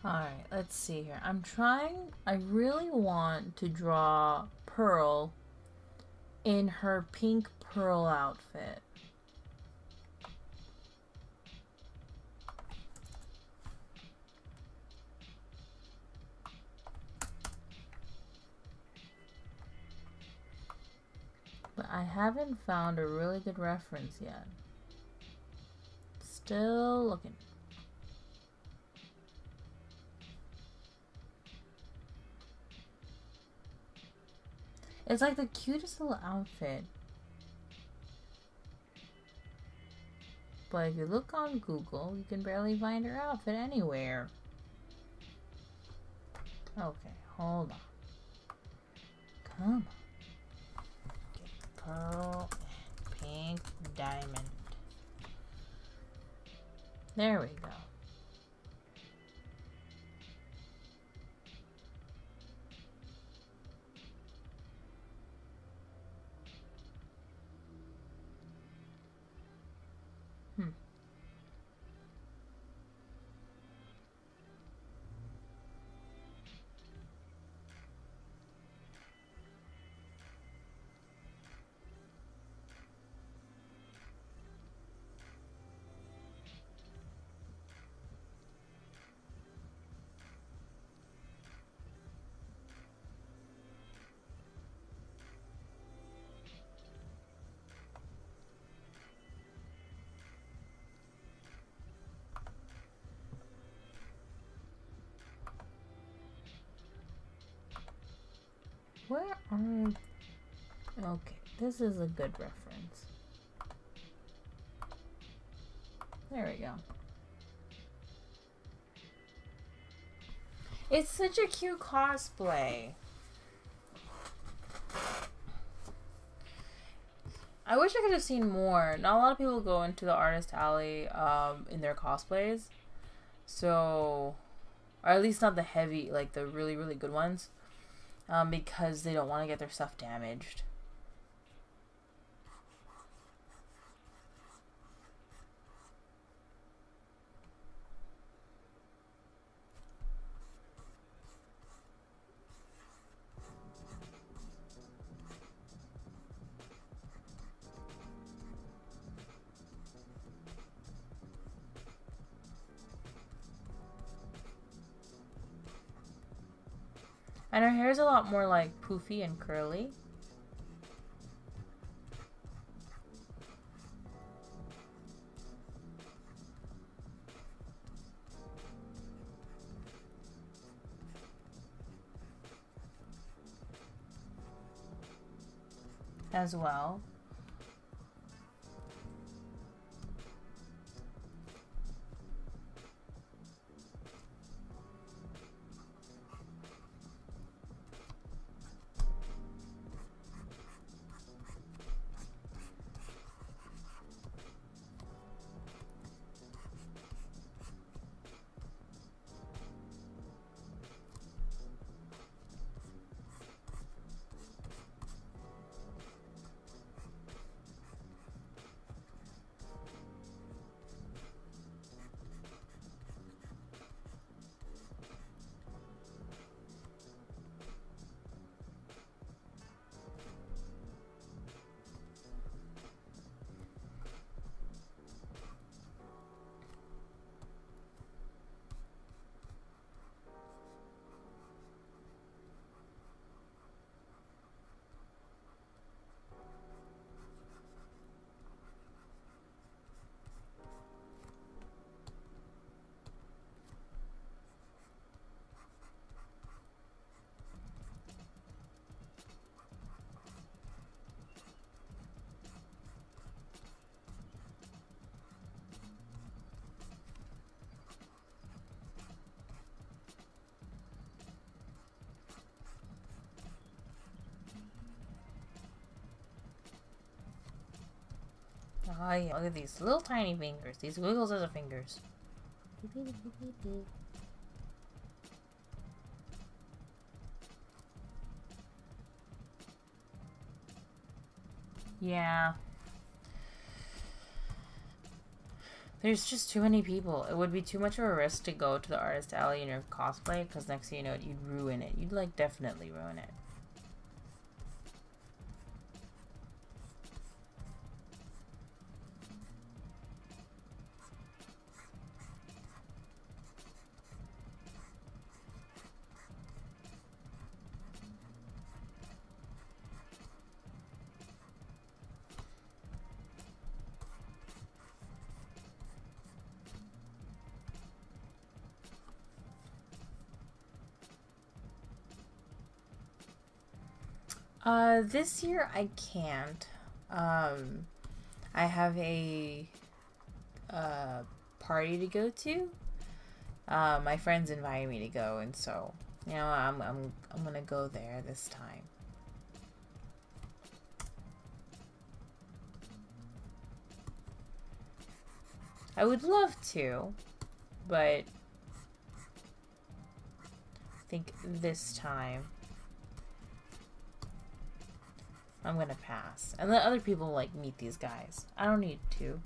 Alright, let's see here. I really want to draw Pearl in her pink pearl outfit. But I haven't found a really good reference yet. Still looking. It's like the cutest little outfit. But if you look on Google, you can barely find her outfit anywhere. Okay, hold on. Come on. Get pearl and pink diamond. There we go. Where are Okay, this is a good reference. There we go. It's such a cute cosplay. I wish I could have seen more. Not a lot of people go into the artist alley in their cosplays. So, or at least not the heavy, like the really, really good ones. Because they don't want to get their stuff damaged. And her hair is a lot more like poofy and curly. As well. Oh yeah, look at these little tiny fingers. These wiggles as a fingers. Yeah. There's just too many people. It would be too much of a risk to go to the artist alley in your cosplay, because next thing you know, you'd ruin it. You'd, like, definitely ruin it. This year I can't. I have a party to go to. My friends invited me to go, and so you know I'm gonna go there this time. I would love to, but I think this time I'm gonna pass and let other people like meet these guys. I don't need to.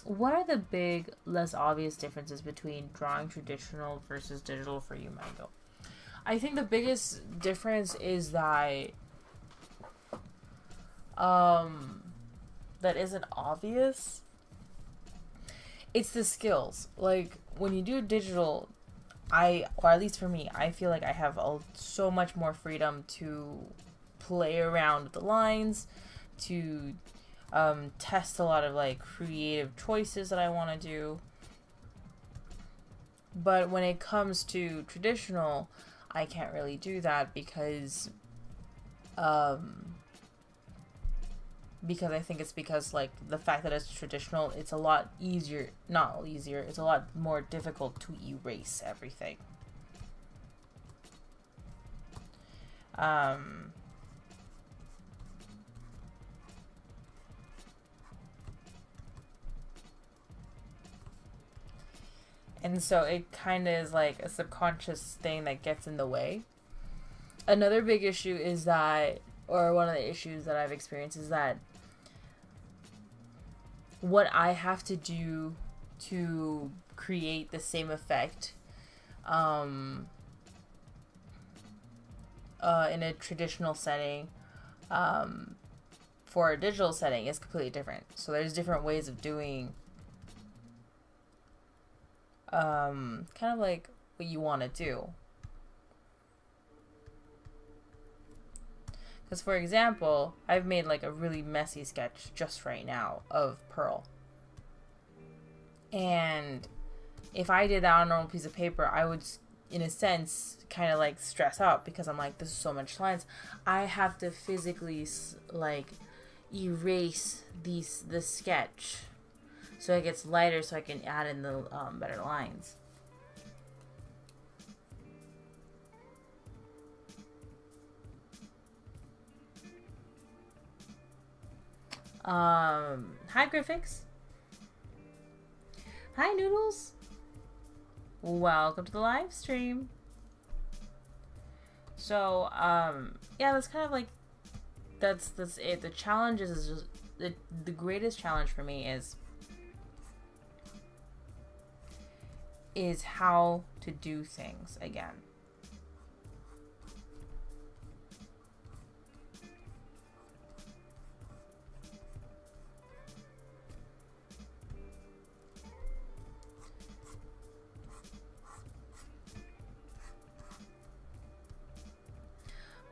What are the big, less obvious differences between drawing traditional versus digital for you, Mango? I think the biggest difference is that that isn't obvious. It's the skills. Like when you do digital, or at least for me, I feel like I have so much more freedom to play around with the lines, to test a lot of like creative choices that I want to do. But when it comes to traditional, I can't really do that because I think it's because, like, the fact that it's traditional, it's a lot easier, not easier, it's a lot more difficult to erase everything. And so it kind of is like a subconscious thing that gets in the way. Another big issue is that, or one of the issues that I've experienced is that what I have to do to create the same effect in a traditional setting for a digital setting is completely different. So there's different ways of doing kind of like what you want to do. Because, for example, I've made like a really messy sketch just right now of Pearl. And if I did that on a normal piece of paper, I would, in a sense, kind of like stress out because I'm like, this is so much lines. I have to physically like erase the sketch so it gets lighter so I can add in the better lines. Hi Griffix. Hi Noodles. Welcome to the live stream. So, yeah, that's kind of like, that's it. The challenge is just, the greatest challenge for me is how to do things again.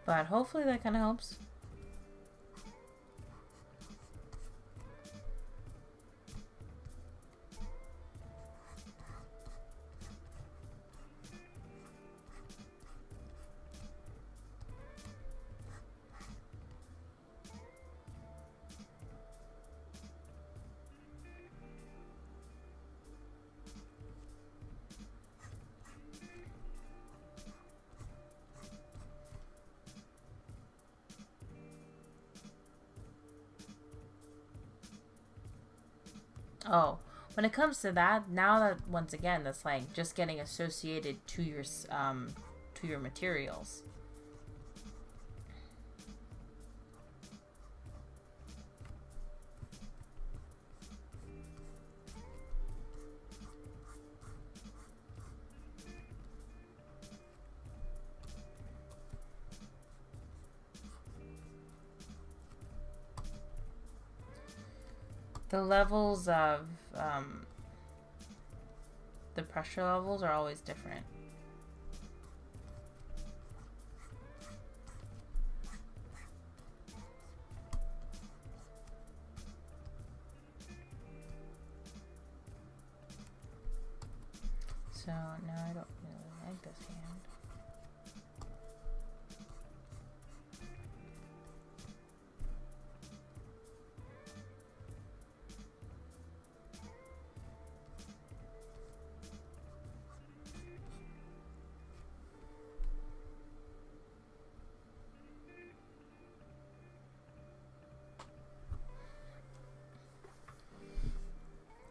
But hopefully that kind of helps. Oh, when it comes to that, now that once again, that's like just getting associated to your materials. The levels of the pressure levels are always different. So now I don't really like this hand.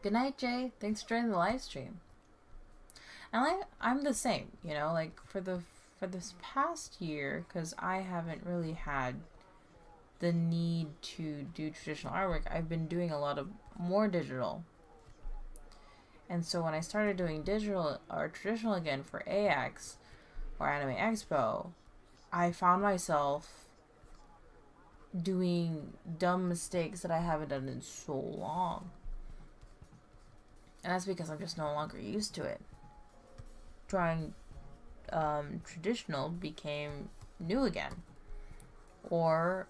Good night, Jay. Thanks for joining the live stream. And I'm the same, you know, like for this past year, because I haven't really had the need to do traditional artwork. I've been doing a lot of more digital. And so when I started doing digital or traditional again for AX or Anime Expo, I found myself doing dumb mistakes that I haven't done in so long. And that's because I'm just no longer used to it. Drawing traditional became new again. Or,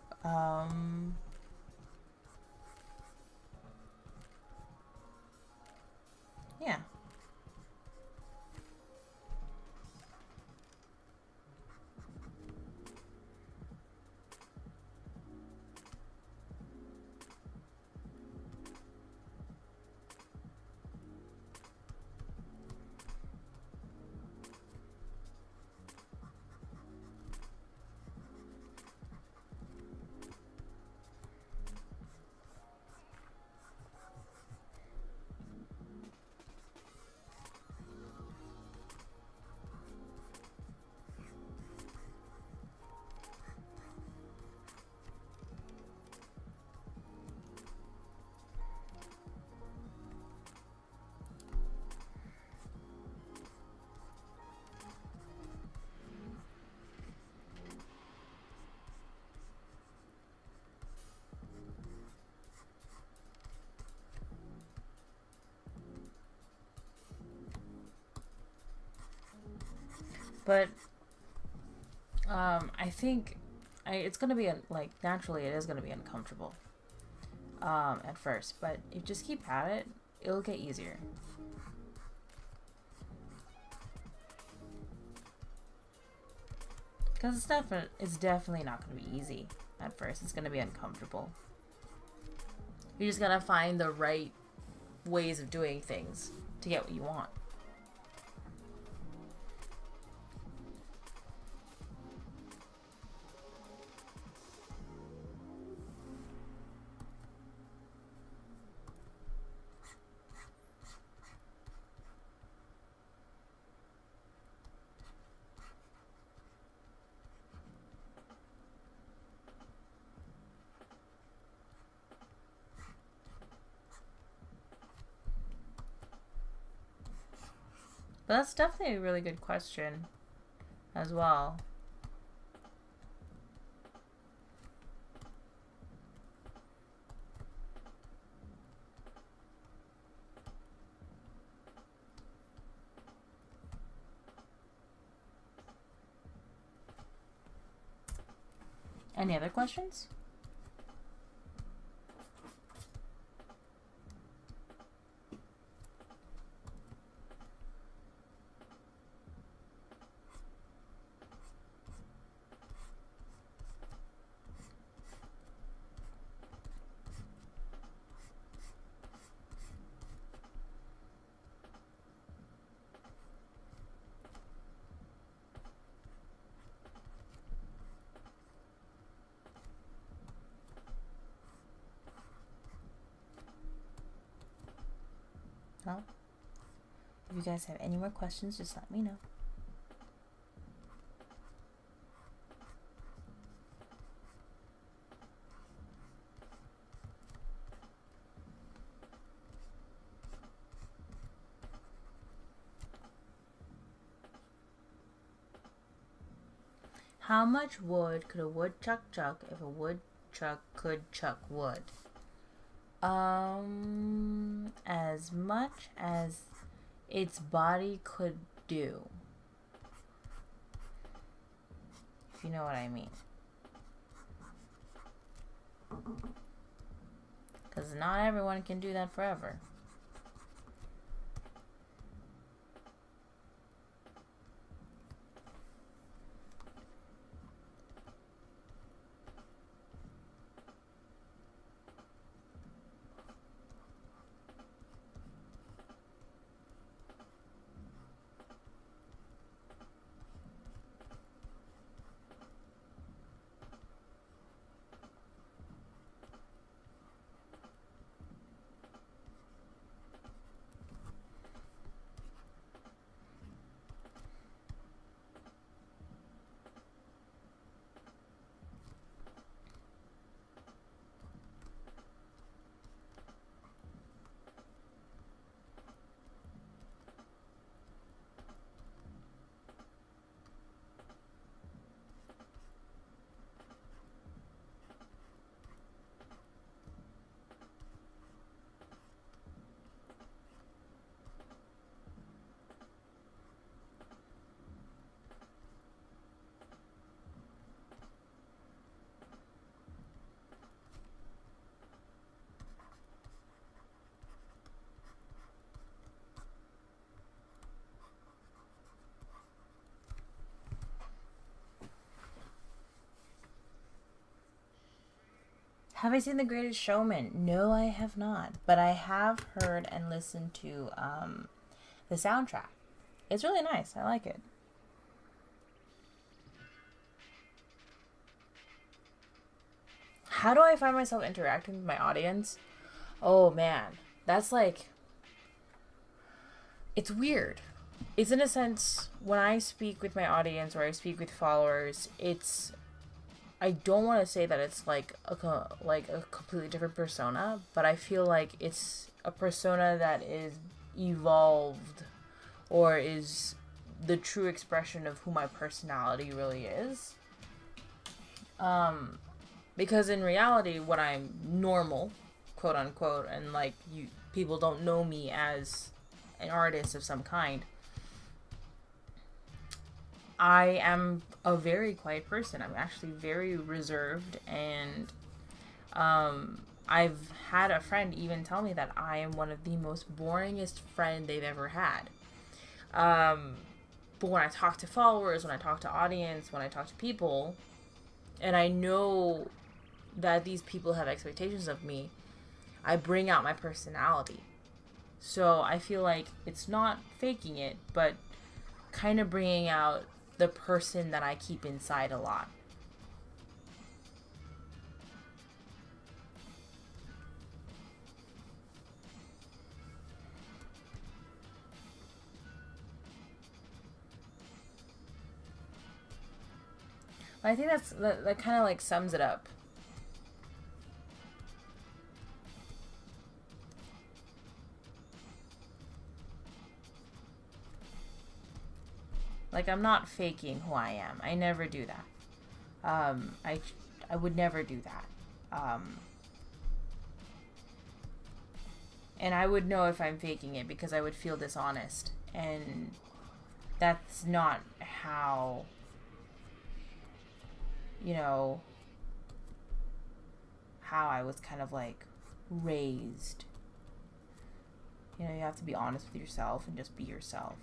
yeah. But I think it's gonna be like naturally it is gonna be uncomfortable at first, but if you just keep at it, it'll get easier. Because it's definitely not gonna be easy at first. It's gonna be uncomfortable. You just gotta find the right ways of doing things to get what you want. But that's definitely a really good question as well. Any other questions? Well, if you guys have any more questions, just let me know. How much wood could a woodchuck chuck if a woodchuck could chuck wood? As much as its body could do. If you know what I mean. Because not everyone can do that forever. Have I seen The Greatest Showman? No, I have not. But I have heard and listened to the soundtrack. It's really nice. I like it. How do I find myself interacting with my audience? Oh, man. That's like... It's weird. It's in a sense, when I speak with my audience or I speak with followers, it's... I don't want to say that it's like a completely different persona, but I feel like it's a persona that is evolved or is the true expression of who my personality really is. Because in reality, when I'm normal, quote unquote, and like people don't know me as an artist of some kind, I am a very quiet person. I'm actually very reserved, and I've had a friend even tell me that I am one of the most boringest friend they've ever had. But when I talk to followers, when I talk to audience, when I talk to people, and I know that these people have expectations of me, I bring out my personality. So I feel like it's not faking it, but kind of bringing out the person that I keep inside a lot. I think that kind of like sums it up. Like, I'm not faking who I am. I never do that. I would never do that. And I would know if I'm faking it because I would feel dishonest. And that's not how, you know, how I was kind of like raised. You know, you have to be honest with yourself and just be yourself.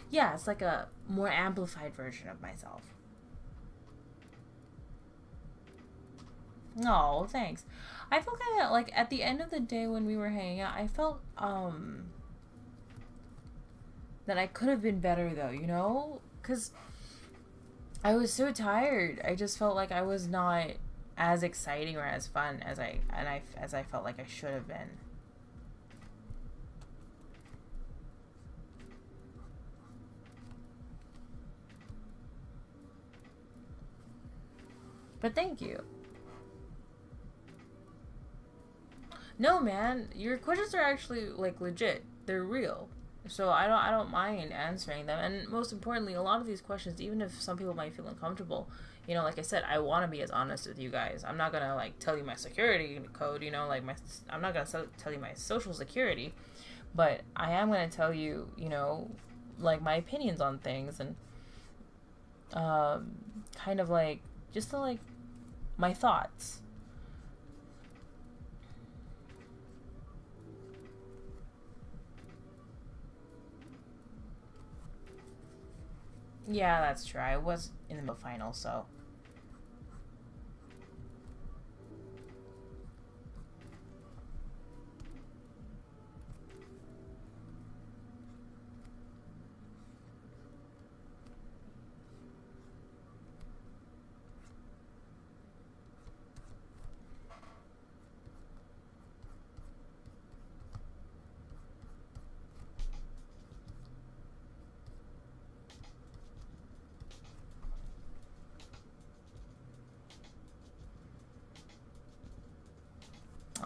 Yeah, it's like a more amplified version of myself. Oh, thanks. I felt kind of like at the end of the day when we were hanging out, I felt that I could have been better though, you know? Cuz I was so tired. I just felt like I was not as exciting or as fun as I felt like I should have been. But thank you. No, man, your questions are actually like legit. They're real. So I don't mind answering them. And most importantly, a lot of these questions, even if some people might feel uncomfortable, you know, like I said, I want to be as honest with you guys. I'm not gonna like tell you my security code, you know, like I'm not gonna tell you my social security, but I am gonna tell you, you know, like my opinions on things and kind of like just to like my thoughts. Yeah, that's true. I was in the middle final, so.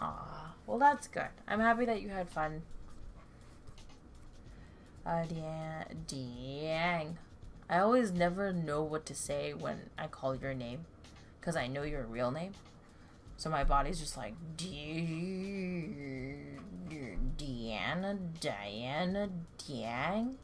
Aw, well that's good. I'm happy that you had fun. Dang. I always never know what to say when I call your name. Because I know your real name. So my body's just like, Diana, Dang.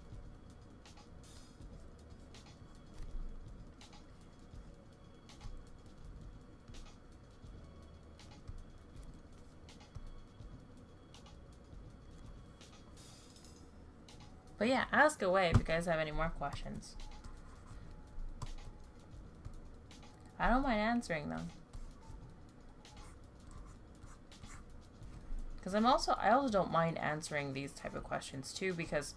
But yeah, ask away if you guys have any more questions. I don't mind answering them. Because I also don't mind answering these type of questions too, because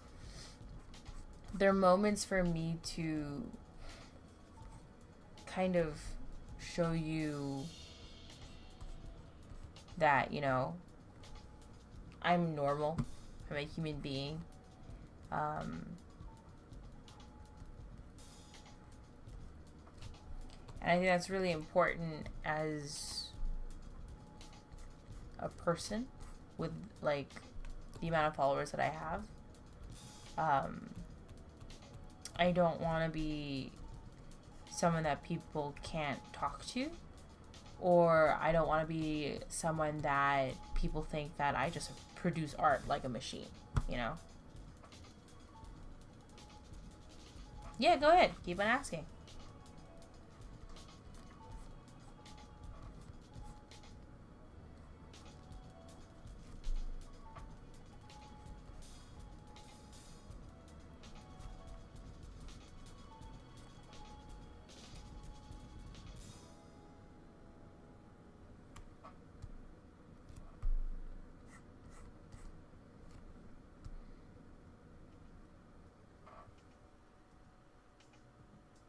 they're moments for me to kind of show you that, you know, I'm normal. I'm a human being. And I think that's really important as a person with like the amount of followers that I have. I don't want to be someone that people can't talk to, or I don't want to be someone that people think that I just produce art like a machine, you know? Yeah, go ahead. Keep on asking.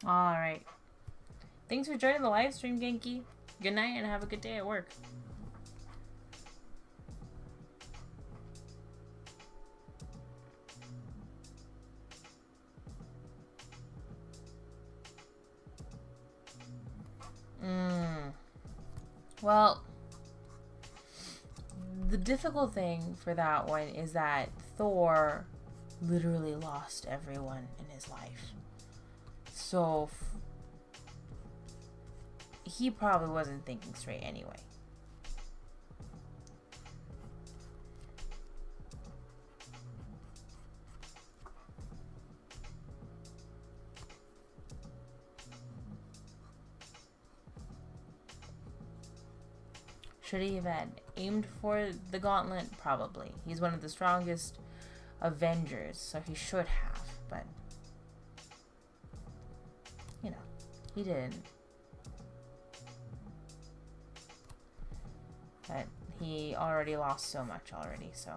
Alright. Thanks for joining the live stream, Genki. Good night and have a good day at work. Well, the difficult thing for that one is that Thor literally lost everyone in his life. So he probably wasn't thinking straight anyway. Should he have aimed for the gauntlet? Probably. He's one of the strongest Avengers, so he should have, but you know, he didn't. But he already lost so much already, so.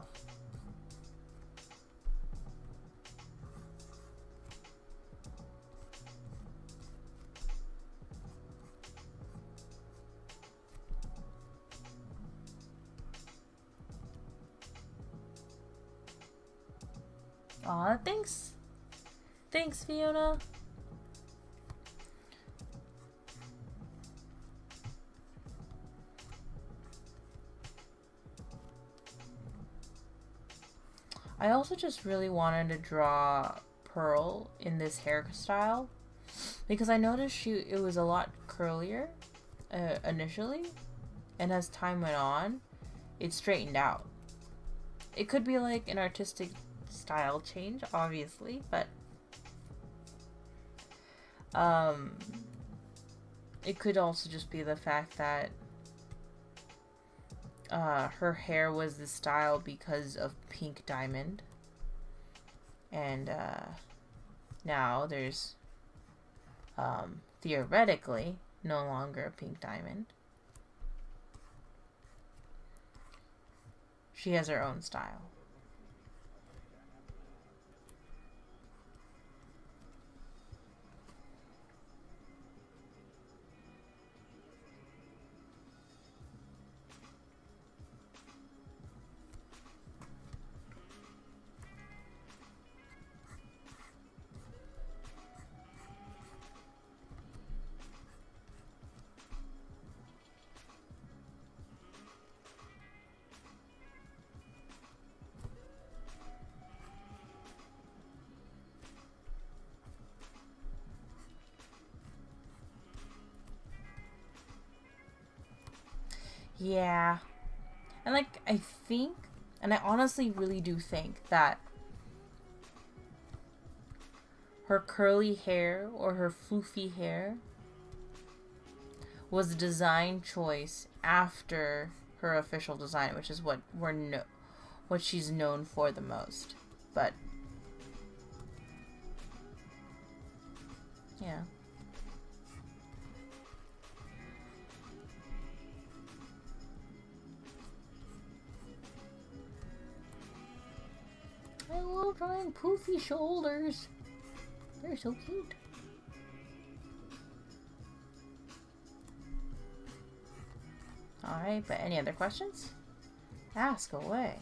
Aw, thanks. Thanks, Fiona. I also just really wanted to draw Pearl in this hairstyle because I noticed it was a lot curlier initially, and as time went on, it straightened out. It could be like an artistic style change, obviously, but it could also just be the fact that her hair was the style because of Pink Diamond, and now there's theoretically no longer a Pink Diamond. She has her own style. Yeah. And like, I think, and I honestly really do think that her curly hair or her floofy hair was a design choice after her official design, which is what what she's known for the most. But yeah. I love drawing poofy shoulders. They're so cute. Alright, but any other questions? Ask away.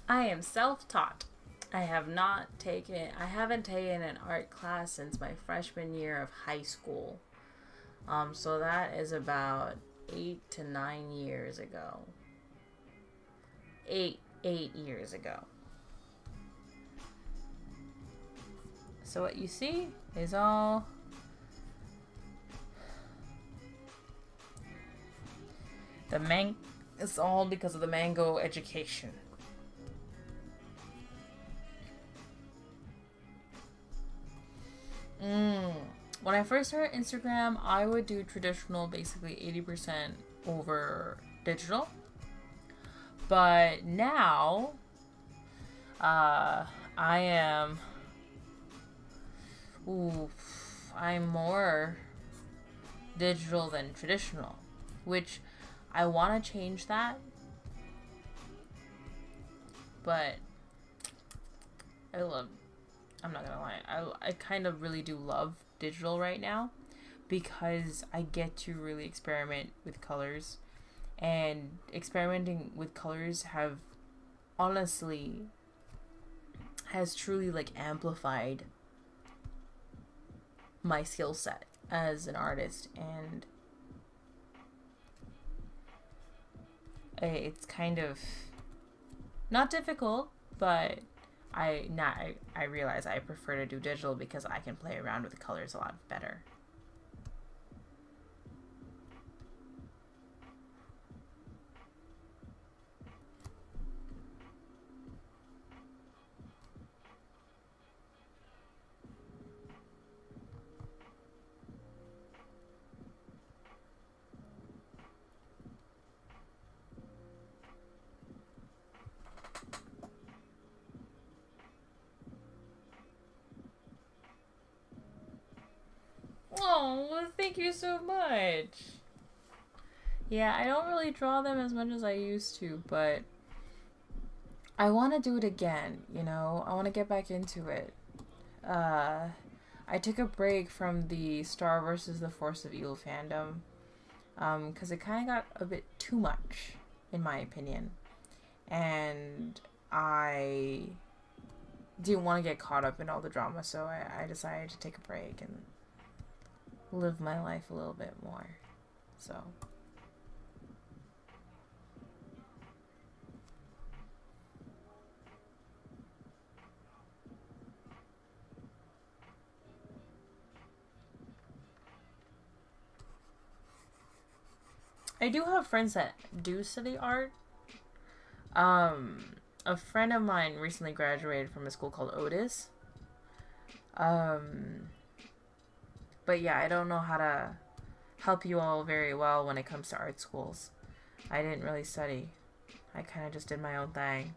I am self-taught. I haven't taken an art class since my freshman year of high school. So that is about 8 to 9 years ago. 8 years ago. So what you see is all it's all because of the mango education. When I first started Instagram, I would do traditional, basically 80% over digital. But now, I'm more digital than traditional, which I want to change that, but I'm not gonna lie, I kind of really do love digital right now because I get to really experiment with colors, and experimenting with colors has truly like amplified my skill set as an artist, and it's kind of not difficult, but I realize I prefer to do digital because I can play around with the colors a lot better. Oh, well, thank you so much. Yeah, I don't really draw them as much as I used to, but I want to do it again, you know? I want to get back into it. I took a break from the Star versus the Force of Evil fandom, because it kind of got a bit too much, in my opinion. And I didn't want to get caught up in all the drama, so I decided to take a break and live my life a little bit more. So I do have friends that do study art. A friend of mine recently graduated from a school called Otis. But yeah, I don't know how to help you all very well when it comes to art schools. I didn't really study. I kind of just did my own thing.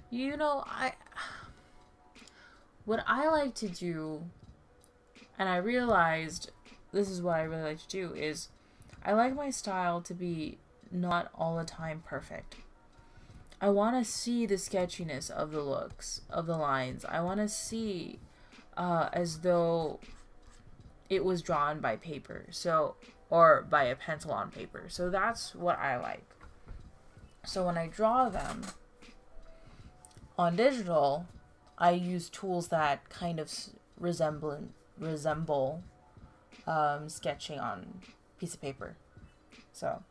You know, what I like to do, and I realized this is what I really like to do, is I like my style to be not all the time perfect. I want to see the sketchiness of the looks, of the lines. I want to see as though it was drawn by paper, or by a pencil on paper. So that's what I like. So when I draw them on digital, I use tools that kind of resemble sketching on a piece of paper. So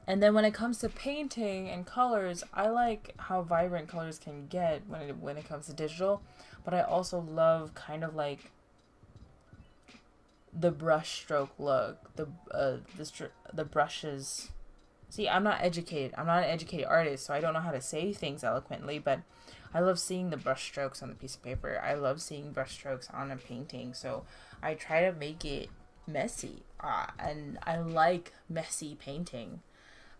and then when it comes to painting and colors, I like how vibrant colors can get when it comes to digital, but I also love kind of like the brush stroke look, the brushes. See, I'm not educated. I'm not an educated artist, so I don't know how to say things eloquently, but I love seeing the brush strokes on the piece of paper. I love seeing brush strokes on a painting, so I try to make it messy, and I like messy painting.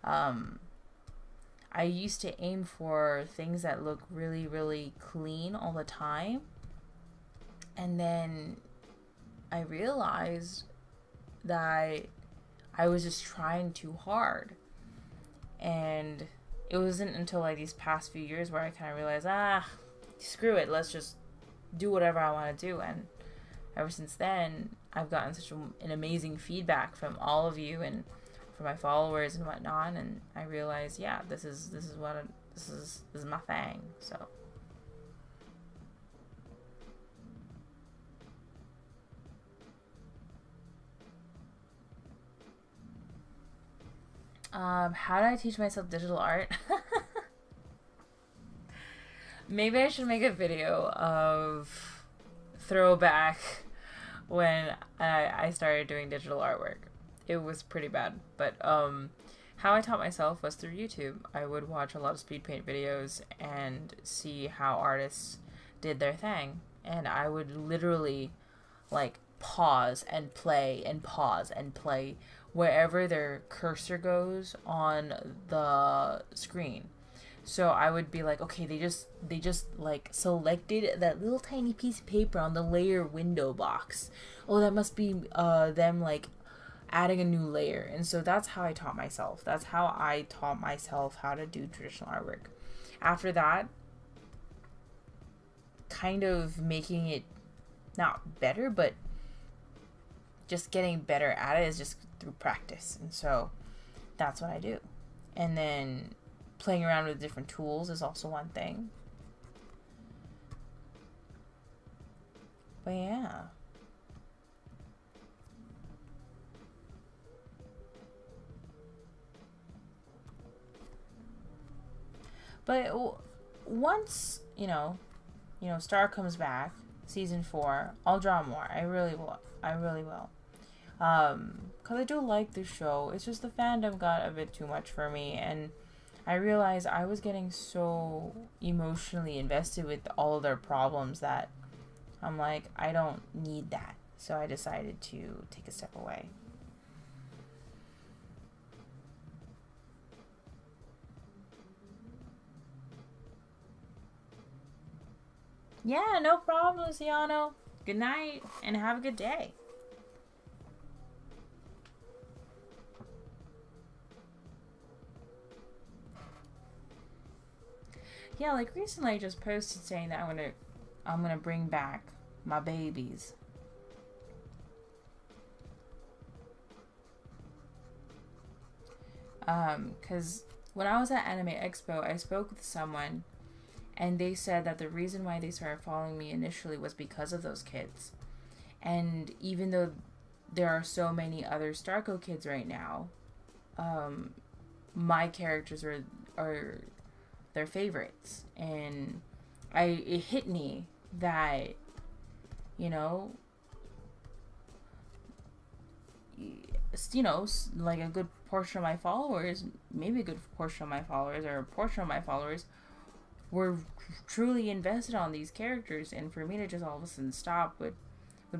I used to aim for things that look really, really clean all the time, and then I realized that I was just trying too hard, and it wasn't until like these past few years where I kind of realized, screw it, let's just do whatever I want to do. And ever since then, I've gotten such an amazing feedback from all of you and from my followers and whatnot. And I realized, yeah, this is my thing. So. How do I teach myself digital art? Maybe I should make a video of throwback when I started doing digital artwork. It was pretty bad, but how I taught myself was through YouTube. I would watch a lot of speed paint videos and see how artists did their thing, and I would literally like pause and play and pause and play wherever their cursor goes on the screen. So I would be like, okay, they just like selected that little tiny piece of paper on the layer window box. Oh, that must be them like adding a new layer. And so that's how I taught myself. That's how I taught myself how to do traditional artwork. After that, kind of making it not better, but just getting better at it is just through practice. And so that's what I do. And then playing around with different tools is also one thing. But yeah. But once, you know, Star comes back, season 4, I'll draw more. I really will. Because I do like the show. It's just the fandom got a bit too much for me, and I realized I was getting so emotionally invested with all of their problems that I'm like, I don't need that. So I decided to take a step away. Yeah, no problem, Luciano. Good night, and have a good day. Yeah, like recently I just posted saying that I'm gonna bring back my babies. Cause when I was at Anime Expo, I spoke with someone, and they said that the reason why they started following me initially was because of those kids. And even though there are so many other Starco kids right now, my characters are their favorites. And it hit me that, like a good portion of my followers, maybe a good portion of my followers, or a portion of my followers were truly invested on these characters, and for me to just all of a sudden stop would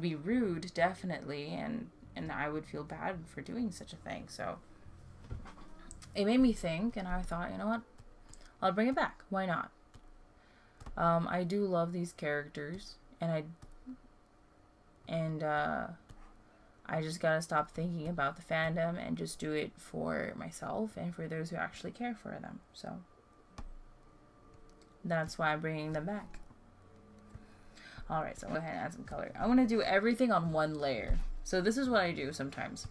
be rude, definitely, and I would feel bad for doing such a thing. So it made me think, and I thought, you know what, I'll bring it back. Why not? I do love these characters, and I just gotta stop thinking about the fandom and just do it for myself and for those who actually care for them. So that's why I'm bringing them back. Alright, so I'll go ahead and add some color. I want to do everything on one layer. So this is what I do sometimes.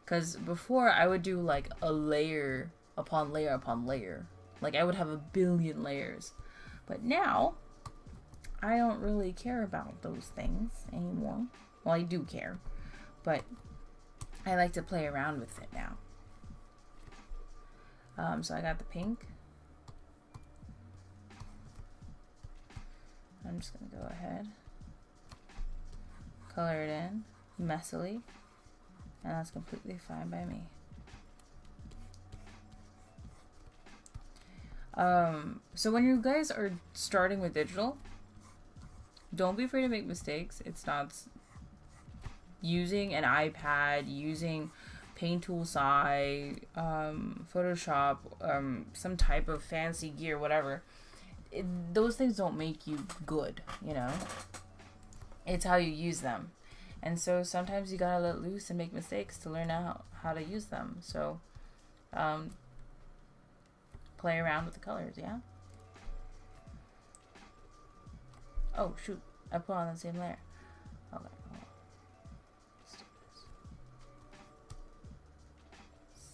Because before I would do like a layer upon layer upon layer. Like I would have a billion layers. But now, I don't really care about those things anymore. Well, I do care. But I like to play around with it now. So I got the pink. I'm just going to go ahead, color it in messily, and that's completely fine by me. So when you guys are starting with digital, don't be afraid to make mistakes. It's not using an iPad, using Paint Tool Sai, Photoshop, some type of fancy gear, whatever. Those things don't make you good, It's how you use them. And so sometimes you gotta let loose and make mistakes to learn out how to use them. So play around with the colors, yeah? Oh, shoot. I put on the same layer. Okay, hold on. Let's do this.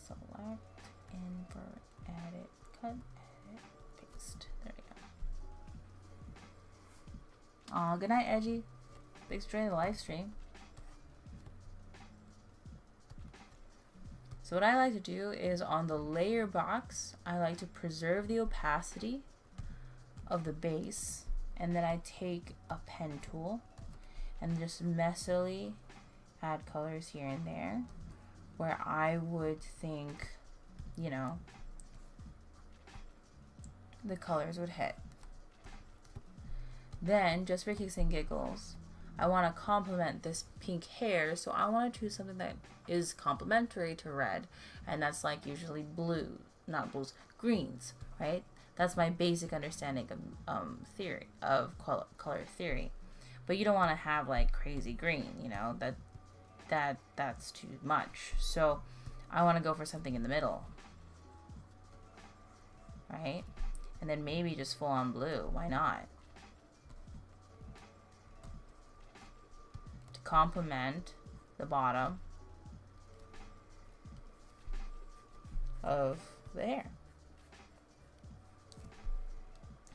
Select, invert, edit, cut, edit, paste. There we go. Aw, good night, Edgy. Thanks for joining the live stream. So what I like to do is on the layer box, I like to preserve the opacity of the base, and then I take a pen tool and just messily add colors here and there where I would think, you know, the colors would hit. Then, just for kicks and giggles, I want to complement this pink hair, so I want to choose something that is complementary to red, and that's like usually blue, not blues, greens, right? That's my basic understanding of theory, of color theory. But you don't want to have like crazy green, you know, that's too much. So I want to go for something in the middle, right? And then maybe just full on blue, why not? To complement the bottom of the hair.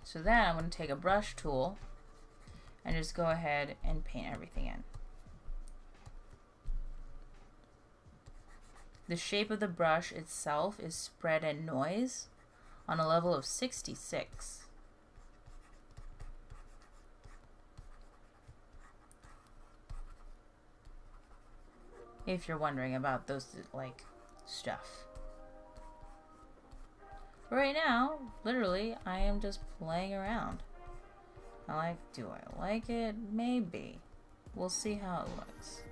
So then I'm going to take a brush tool and just go ahead and paint everything in. The shape of the brush itself is spread and noise on a level of 66. If you're wondering about those like stuff. Right now, literally, I am just playing around. Do I like it? Maybe. We'll see how it looks.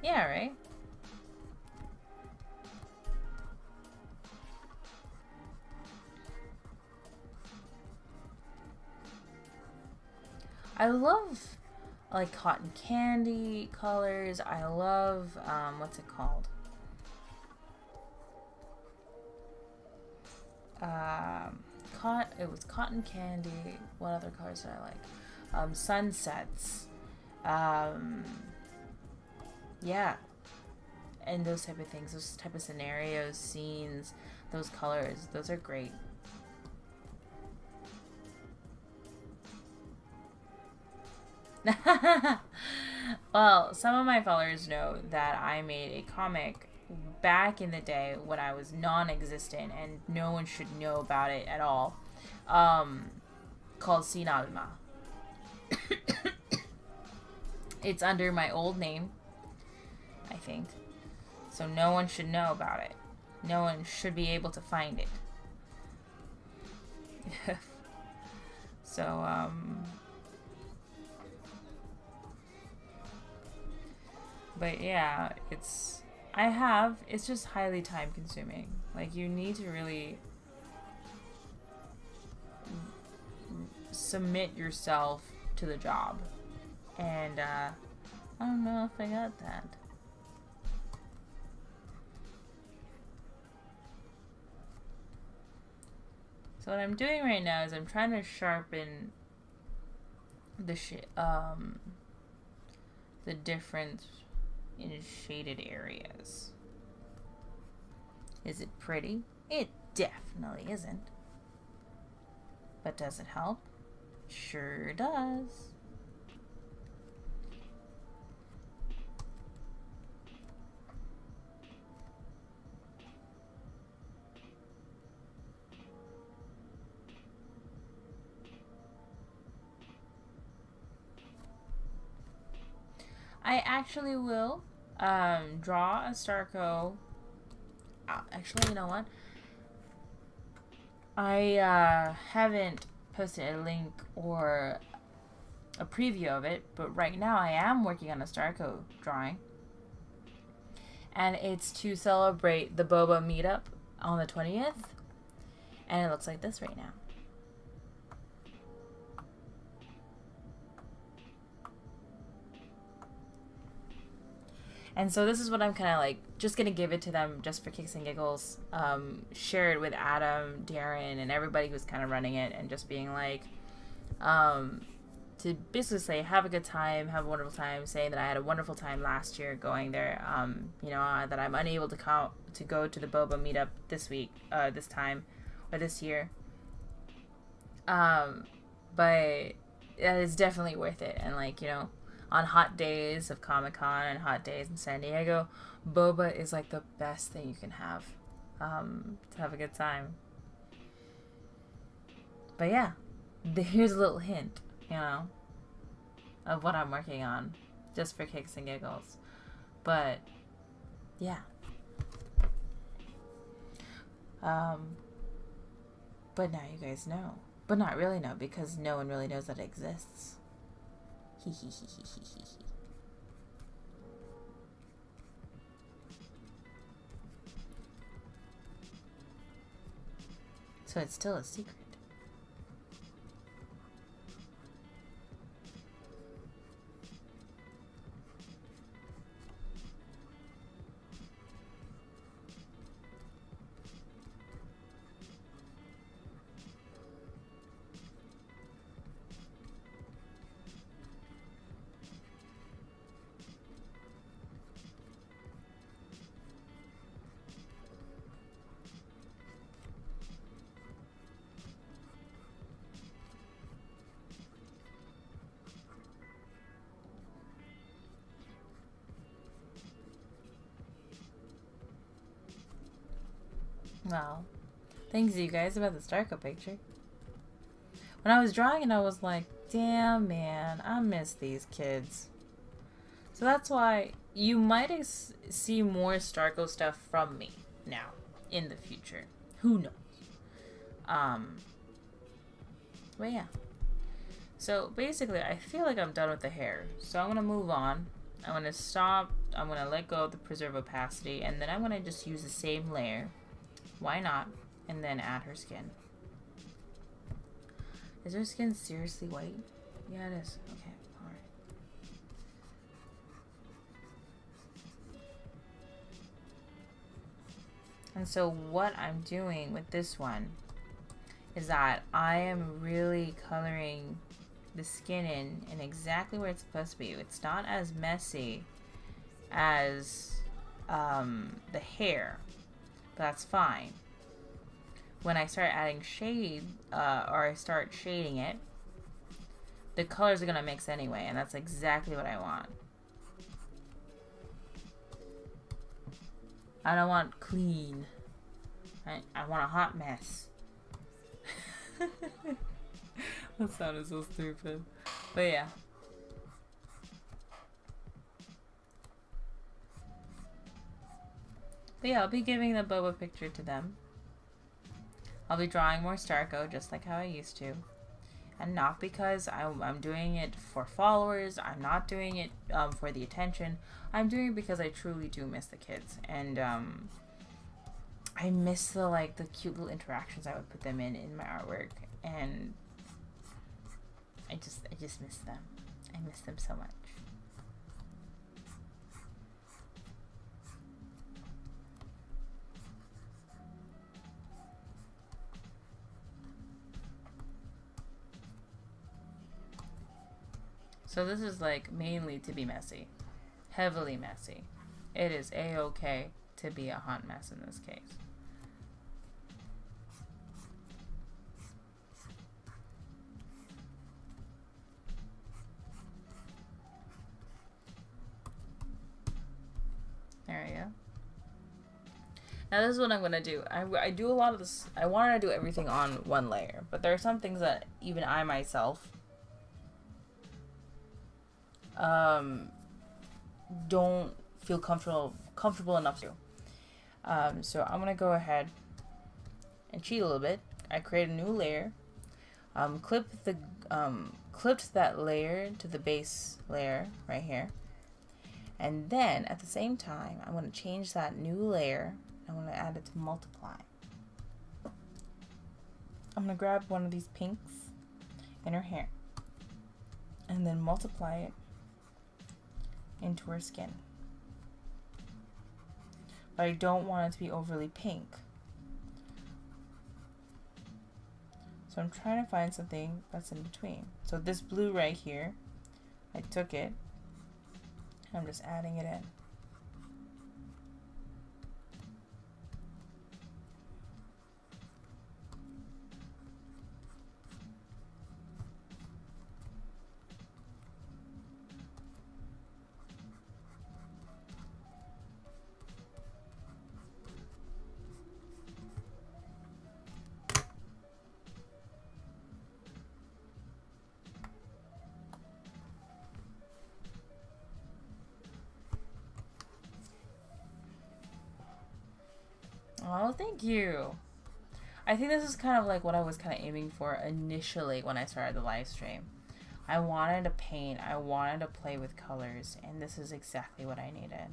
Yeah, right? I love like cotton candy colors. I love what's it called? It was cotton candy. What other colors did I like? Sunsets. Yeah. And those type of things, those type of scenarios, scenes, those colors, those are great. Well, some of my followers know that I made a comic back in the day when I was non-existent and no one should know about it at all, called Sin Alma. It's under my old name, I think, so no one should know about it. No one should be able to find it. So, but yeah, it's just highly time consuming. Like, you need to really submit yourself to the job. And, I don't know if I got that. So what I'm doing right now is I'm trying to sharpen the difference in shaded areas. Is it pretty? It definitely isn't. But does it help? Sure does. I actually will draw a Starco. Actually, you know what? I haven't posted a link or a preview of it, but right now I am working on a Starco drawing. And it's to celebrate the Boba meetup on the 20th. And it looks like this right now. And so this is what I'm kind of like, just going to give it to them just for kicks and giggles. Share it with Adam, Darren, and everybody who's kind of running it, and just being like, to basically say, have a good time, have a wonderful time, saying that I had a wonderful time last year going there, you know, that I'm unable to go to the boba meetup this week, this time, or this year. But it is definitely worth it. And like, you know, on hot days of Comic-Con and hot days in San Diego, boba is like the best thing you can have, to have a good time. But yeah, here's a little hint, you know, of what I'm working on, just for kicks and giggles. But yeah, but now you guys know, but not really know, because no one really knows that it exists. Hee hee hee hee hee hee hee. So it's still a secret. Well, thanks you guys about the Starco picture. When I was drawing it, I was like, damn man, I miss these kids. So that's why you might see more Starco stuff from me now in the future. Who knows? But yeah. So basically, I feel like I'm done with the hair. So I'm gonna move on. I'm gonna stop. I'm gonna let go of the preserve opacity, and then I'm gonna just use the same layer. Why not? And then add her skin. Is her skin seriously white? Yeah, it is. Okay, alright. And so what I'm doing with this one is that I am really coloring the skin in exactly where it's supposed to be. It's not as messy as the hair. That's fine. When I start adding shade, or I start shading it, the colors are gonna mix anyway, and that's exactly what I want. I don't want clean. I want a hot mess. That sounded so stupid. But yeah. But yeah, I'll be giving the boba picture to them. I'll be drawing more Starco, just like how I used to. And not because I'm doing it for followers. I'm not doing it for the attention. I'm doing it because I truly do miss the kids. And I miss the cute little interactions I would put them in my artwork. And I just miss them. I miss them so much. So this is like mainly to be messy. Heavily messy. It is a-okay to be a hot mess in this case. There we go. Now this is what I'm going to do. I do a lot of this. I want to do everything on one layer. But there are some things that even I myself don't feel comfortable enough to. So I'm gonna go ahead and cheat a little bit. I create a new layer, clipped that layer to the base layer right here, and then at the same time I'm gonna change that new layer. I'm gonna add it to multiply. I'm gonna grab one of these pinks in her hair and then multiply it into her skin. but I don't want it to be overly pink. So I'm trying to find something that's in between. So this blue right here, I took it, and I'm just adding it in. Oh, thank you. I think this is kind of like what I was kind of aiming for initially when I started the live stream. I wanted to paint, I wanted to play with colors, and this is exactly what I needed.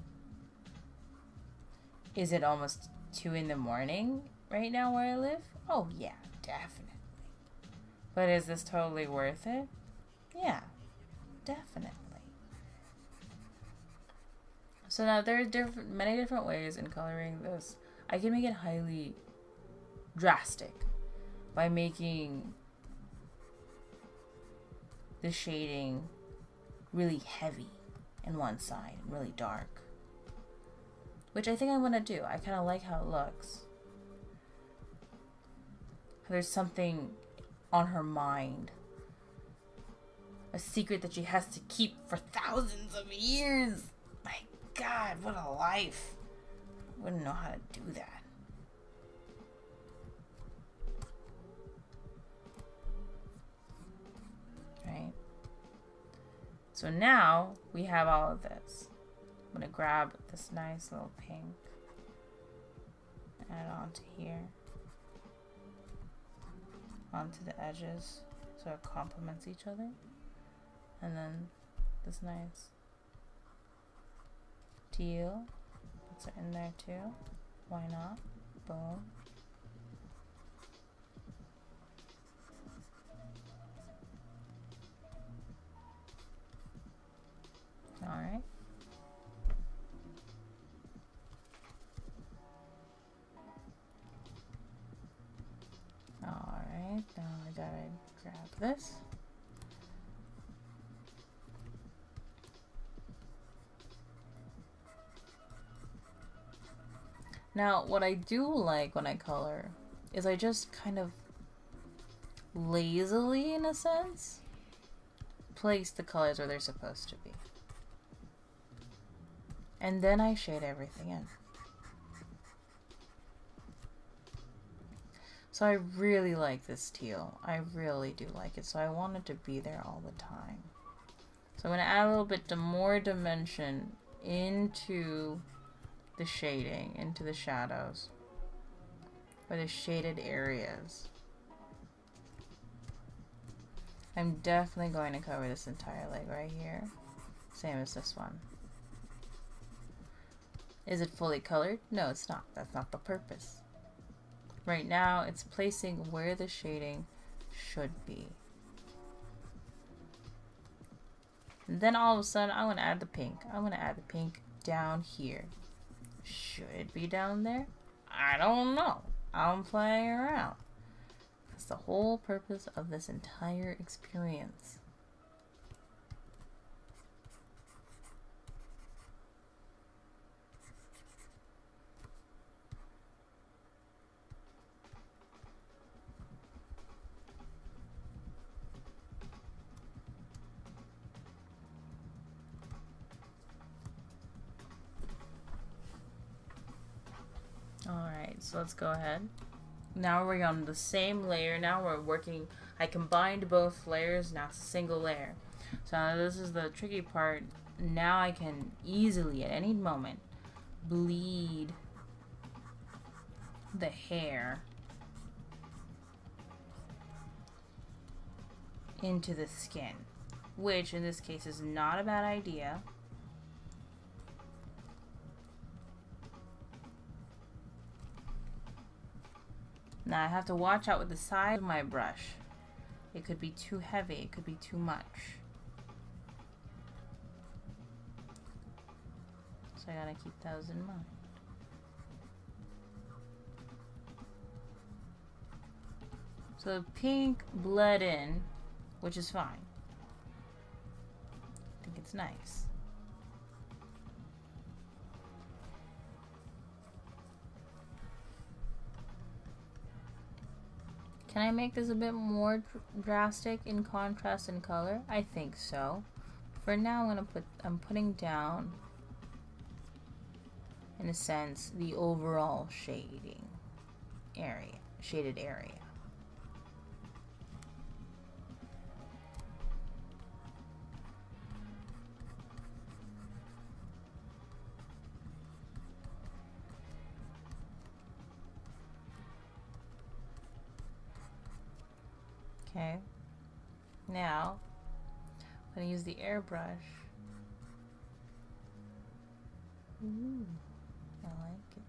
Is it almost 2 in the morning right now where I live? Oh yeah, definitely. But is this totally worth it? Yeah, definitely. So now there are many different ways in coloring this. I can make it highly drastic by making the shading really heavy in one side and really dark, which I think I'm gonna do. I kind of like how it looks. There's something on her mind, a secret that she has to keep for thousands of years. My God, what a life. I wouldn't know how to do that. Right? So now we have all of this. I'm gonna grab this nice little pink, add it onto here, onto the edges so it complements each other, and then this nice teal puts it in there too. Why not? Boom. Alright. Alright, now I gotta grab this. Now, what I do like when I color is I just kind of lazily, in a sense, place the colors where they're supposed to be. And then I shade everything in. So I really like this teal. I really do like it. So I want it to be there all the time. So I'm going to add a little bit more dimension into the shading, into the shadows, or the shaded areas. I'm definitely going to cover this entire leg right here. Same as this one. Is it fully colored? No, it's not. That's not the purpose. Right now, it's placing where the shading should be. And then all of a sudden, I'm going to add the pink. I'm going to add the pink down here. Should it be down there? I don't know. I'm playing around. That's the whole purpose of this entire experience. Alright, so let's go ahead. Now we're on the same layer. Now we're working, I combined both layers, now it's a single layer. So now this is the tricky part. Now I can easily, at any moment, bleed the hair into the skin, which in this case is not a bad idea. Now I have to watch out with the size of my brush. It could be too heavy, it could be too much. So I gotta keep those in mind. So the pink bled in, which is fine. I think it's nice. Can I make this a bit more drastic in contrast and color? I think so. For now, I'm putting down, in a sense, the overall shaded area. Okay. Now, I'm going to use the airbrush. Ooh, I like it.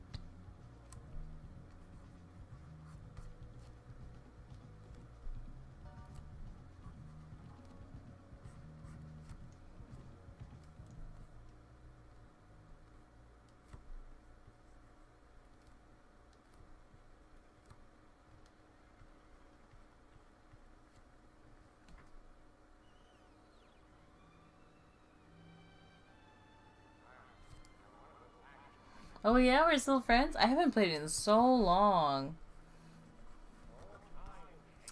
Oh yeah, we're still friends? I haven't played it in so long.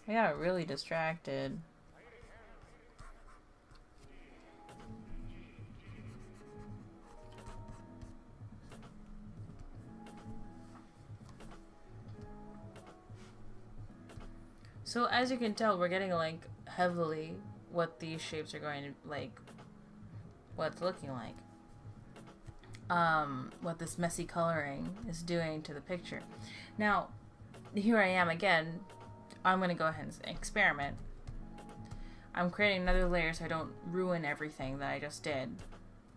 I got really distracted. So as you can tell, we're getting like heavily what these shapes are going to like, what it's looking like. What this messy coloring is doing to the picture. Now, here I am again. I'm going to go ahead and experiment. I'm creating another layer so I don't ruin everything that I just did.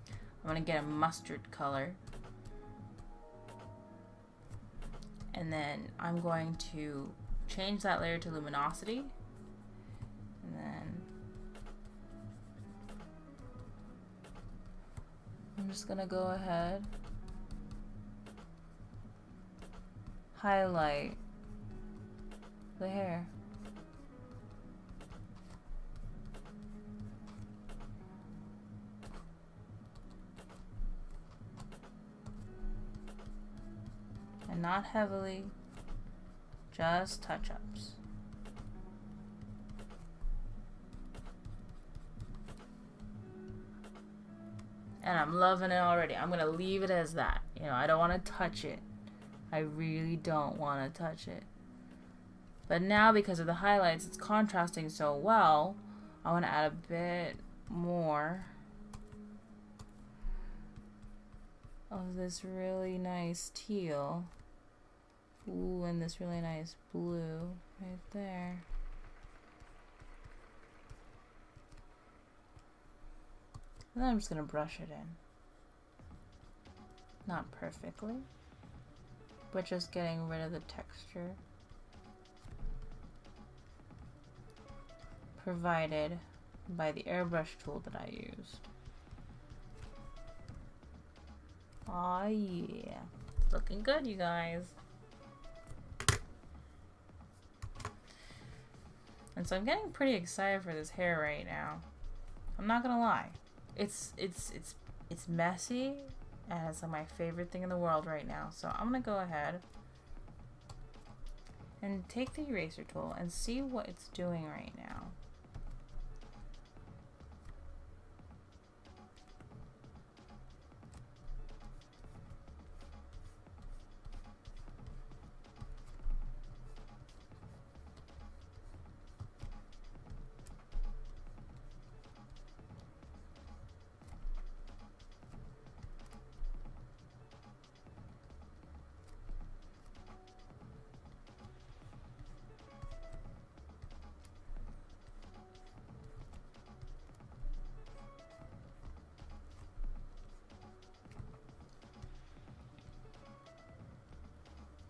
I'm going to get a mustard color. And then I'm going to change that layer to luminosity. And then I'm just going to go ahead, highlight the hair. And not heavily, just touch-ups. And I'm loving it already. I'm gonna leave it as that. You know, I don't want to touch it. I really don't want to touch it. But now, because of the highlights, it's contrasting so well, I want to add a bit more of this really nice teal. Ooh, and this really nice blue right there. And then I'm just going to brush it in. Not perfectly, but just getting rid of the texture provided by the airbrush tool that I used. Aw, yeah. It's looking good, you guys. And so I'm getting pretty excited for this hair right now. I'm not gonna lie. It's messy, and it's like my favorite thing in the world right now. So I'm gonna go ahead and take the eraser tool and see what it's doing right now.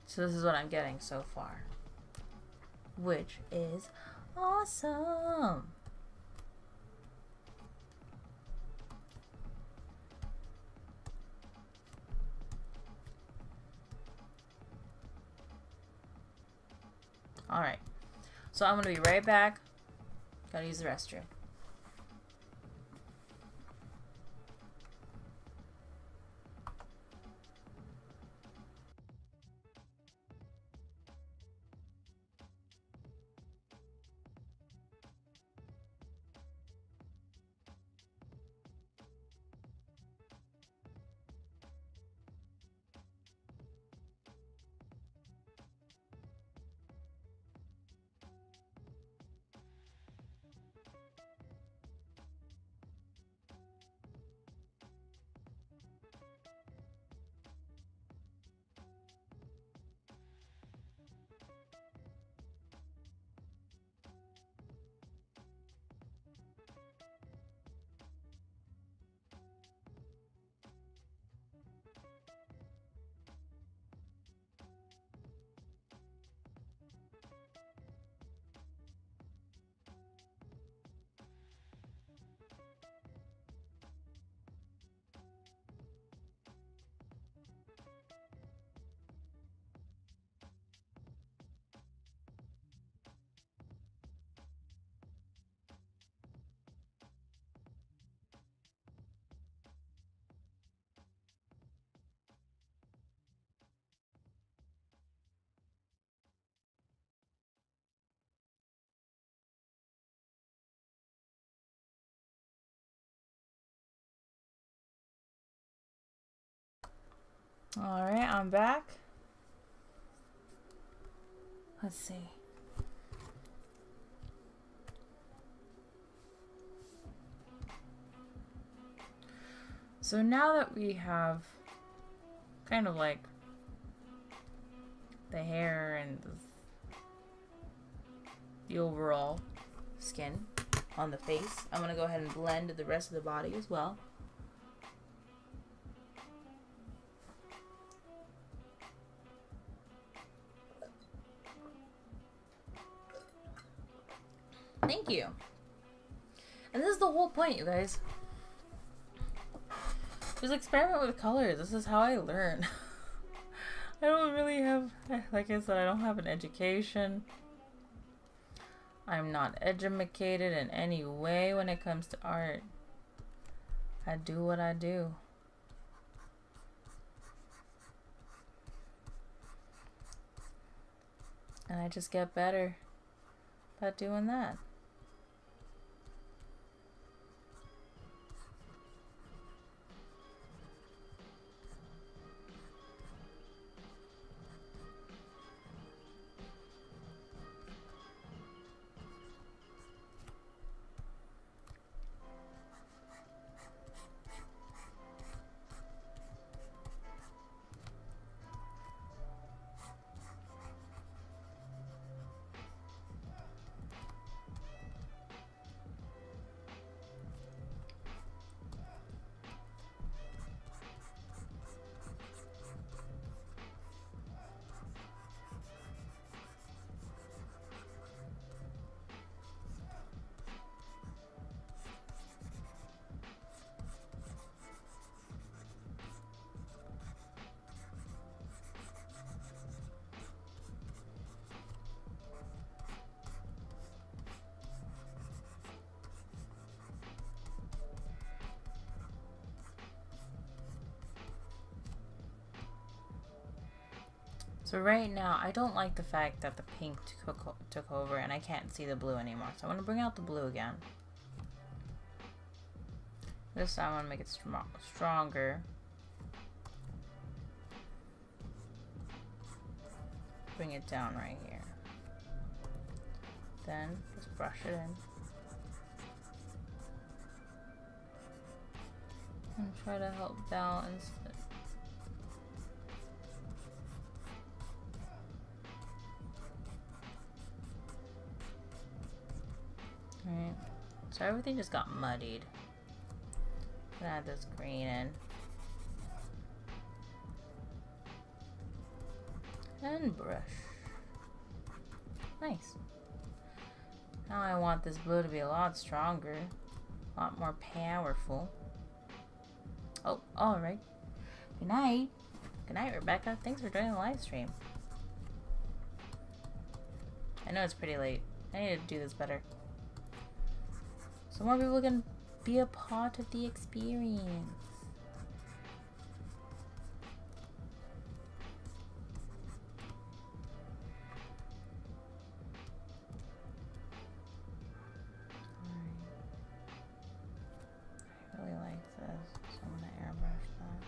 So this is what I'm getting so far, which is awesome. All right, So I'm gonna be right back. Gotta use the restroom. Alright, I'm back. Let's see. So now that we have kind of like the hair and the overall skin on the face, I'm going to go ahead and blend the rest of the body as well. Thank you. And this is the whole point, you guys. Just experiment with colors. This is how I learn. I don't really have, like I said, I don't have an education. I'm not educated in any way when it comes to art. I do what I do. And I just get better by doing that. So right now, I don't like the fact that the pink took over and I can't see the blue anymore. So I'm going to bring out the blue again. This time I want to make it stronger. Bring it down right here. Then just brush it in. And try to help balance it. Alright, so everything just got muddied. Gonna add this green in. And brush. Nice. Now I want this blue to be a lot stronger. A lot more powerful. Oh, alright. Good night. Good night, Rebecca. Thanks for joining the live stream. I know it's pretty late. I need to do this better. So more people can be a part of the experience. I really like this, so I'm gonna airbrush that.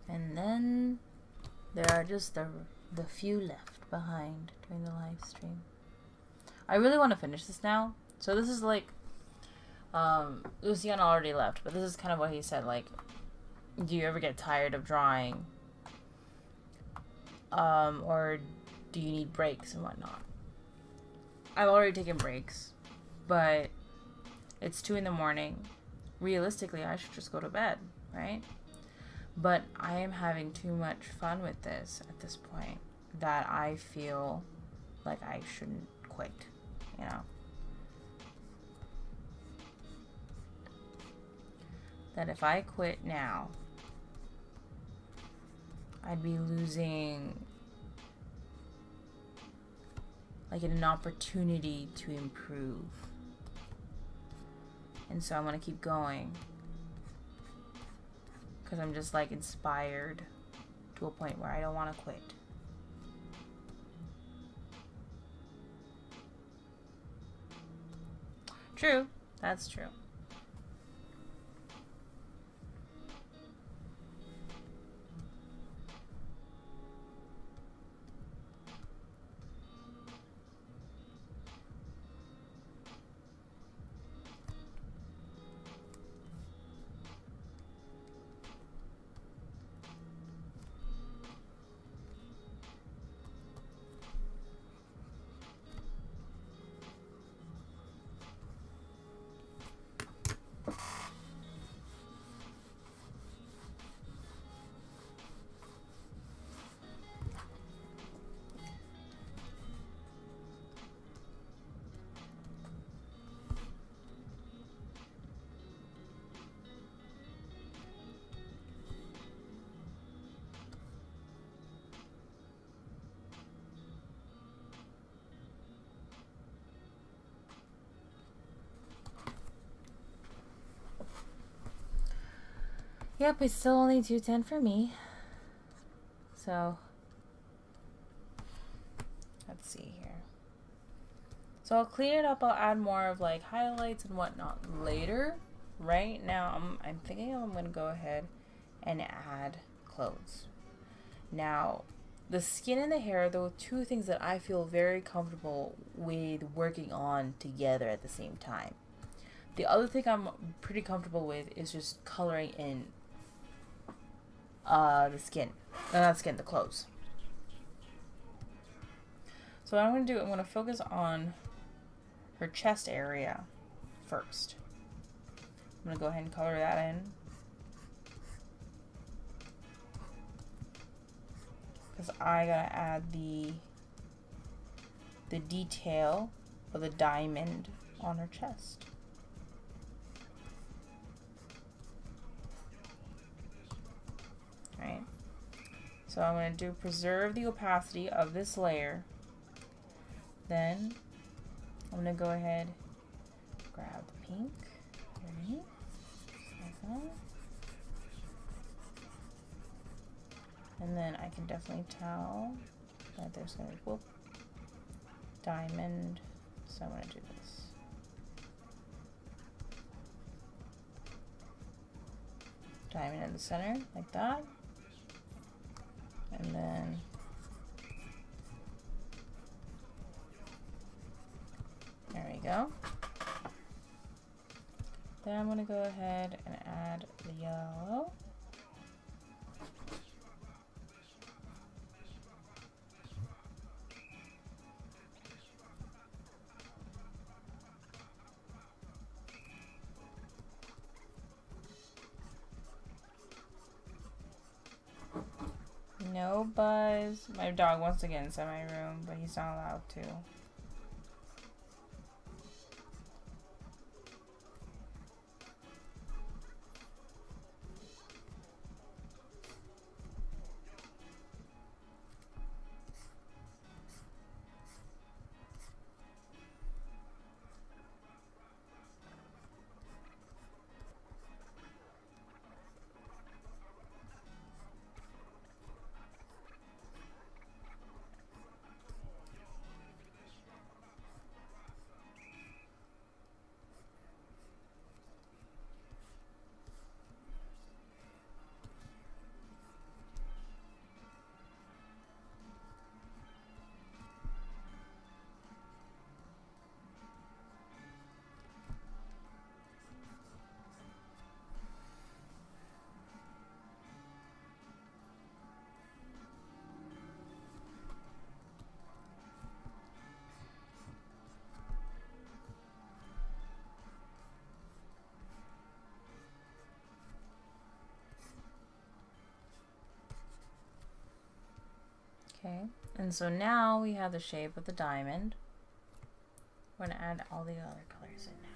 And then there are just the few left behind during the live stream. I really want to finish this now. So this is like, Luciano already left, but this is kind of what he said, like, do you ever get tired of drawing? Or do you need breaks and whatnot? I've already taken breaks, but it's 2 in the morning. Realistically, I should just go to bed, right? But I am having too much fun with this at this point that I feel like I shouldn't quit, you know? That if I quit now, I'd be losing like an opportunity to improve. And so I'm gonna keep going because I'm just like inspired to a point where I don't want to quit. True, that's true. Yep, it's still only 2:10 for me. So, let's see here. So I'll clean it up. I'll add more of like highlights and whatnot later. Right now, I'm thinking I'm going to go ahead and add clothes. Now, the skin and the hair are the two things that I feel very comfortable with working on together at the same time. The other thing I'm pretty comfortable with is just coloring in the skin. No, not skin, the clothes. So what I'm going to do, I'm going to focus on her chest area first. I'm going to go ahead and color that in. Because I got to add the detail of the diamond on her chest. Right. So I'm going to do preserve the opacity of this layer. Then I'm going to go ahead, grab the pink underneath, like that. And then I can definitely tell that there's going to be diamond. So I'm going to do this. Diamond in the center, like that. And then there we go. Then I'm going to go ahead and add the yellow. No buzz. My dog wants to get inside my room, but he's not allowed to. Okay, and so now we have the shape of the diamond. We're going to add all the other colors in now.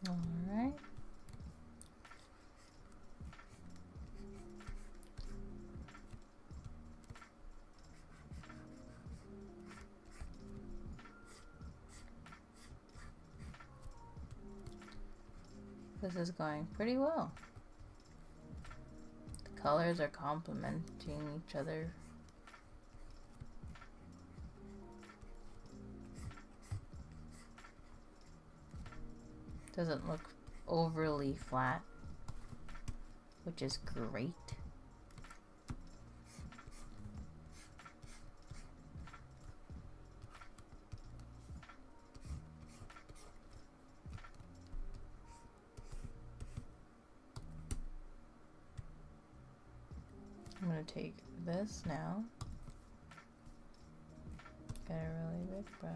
All right. This is going pretty well. The colors are complementing each other. Doesn't look overly flat, which is great. I'm going to take this now, get a really big brush,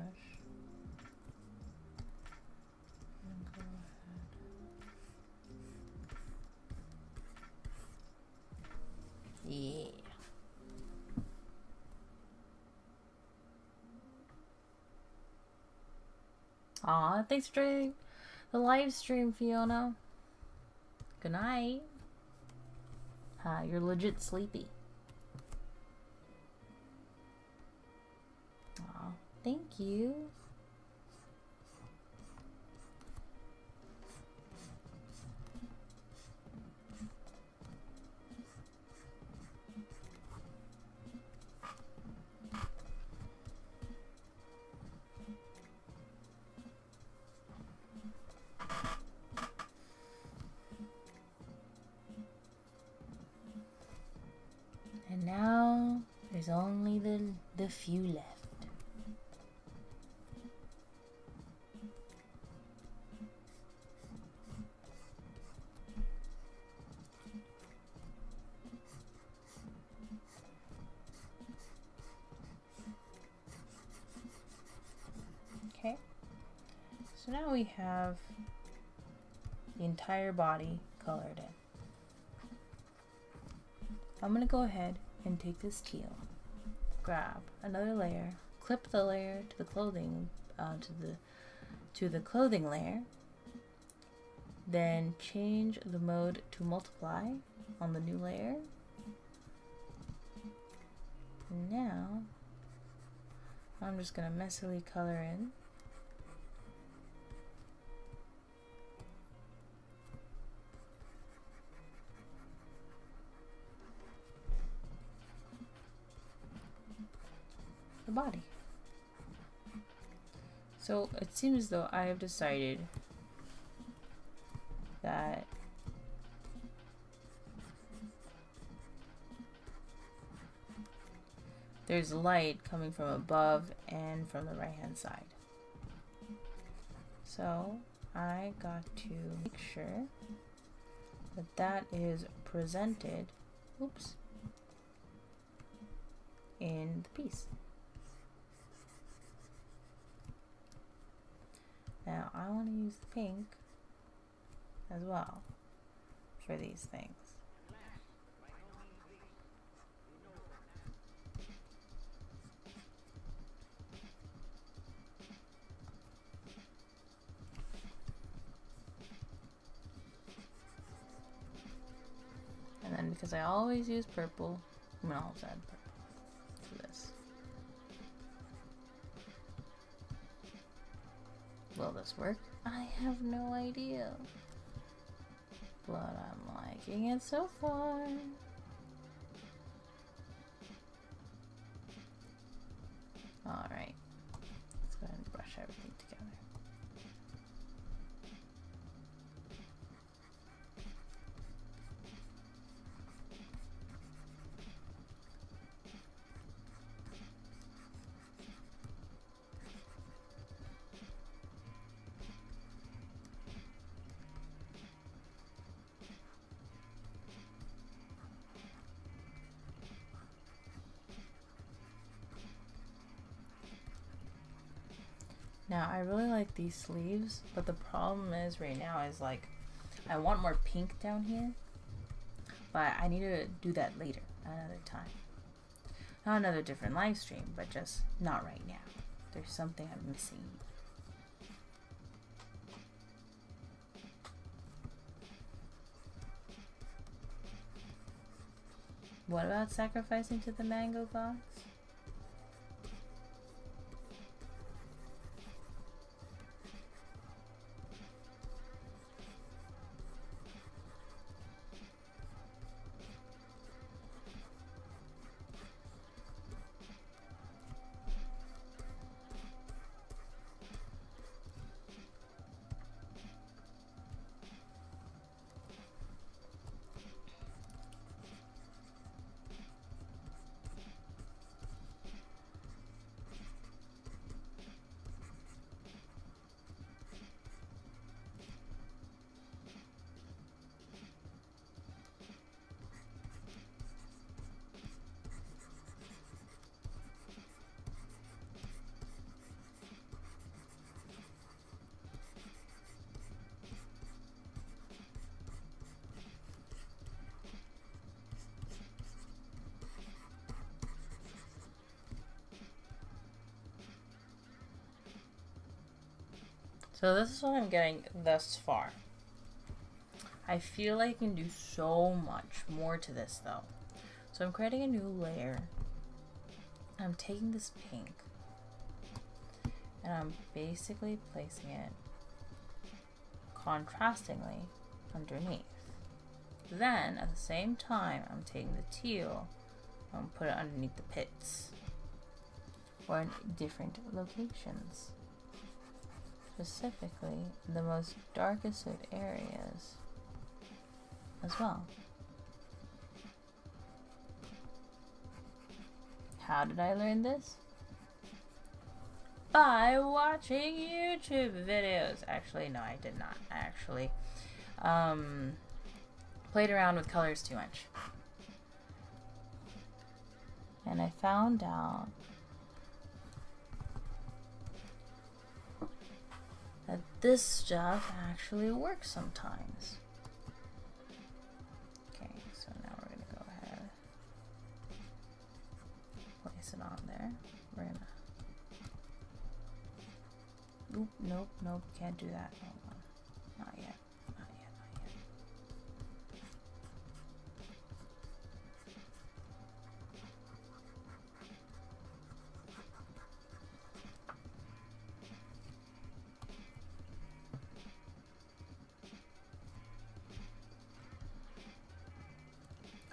and go ahead. Yeah. Aw, thanks for joining the live stream, Fiona. Good night. You're legit sleepy. Aw, thank you. And now there's only the few left. So now we have the entire body colored in. I'm gonna go ahead and take this teal, grab another layer, clip the layer to the clothing, to the clothing layer, then change the mode to multiply on the new layer. And now I'm just gonna messily color in the body. So it seems as though I have decided that there's light coming from above and from the right hand side. So I got to make sure that that is presented, oops, in the piece. Now I want to use the pink as well for these things. And then because I always use purple, I'm gonna also add purple to this. Will this work? I have no idea. But I'm liking it so far. Alright. Let's go ahead and brush everything together. Now I really like these sleeves, but the problem is right now is like I want more pink down here, but I need to do that later, another time. Not another different live stream, but just not right now. There's something I'm missing. What about sacrificing to the mango gods? So this is what I'm getting thus far. I feel like I can do so much more to this though. So I'm creating a new layer. I'm taking this pink and I'm basically placing it contrastingly underneath. Then at the same time I'm taking the teal and put it underneath the pits or in different locations. Specifically the most darkest of areas as well. How did I learn this? By watching YouTube videos. Actually, no, I did not. I actually played around with colors too much. And I found out that this stuff actually works sometimes. Okay, so now we're gonna go ahead, place it on there. We're gonna, oop, nope, nope, can't do that. Hold on, not yet, not yet, not yet.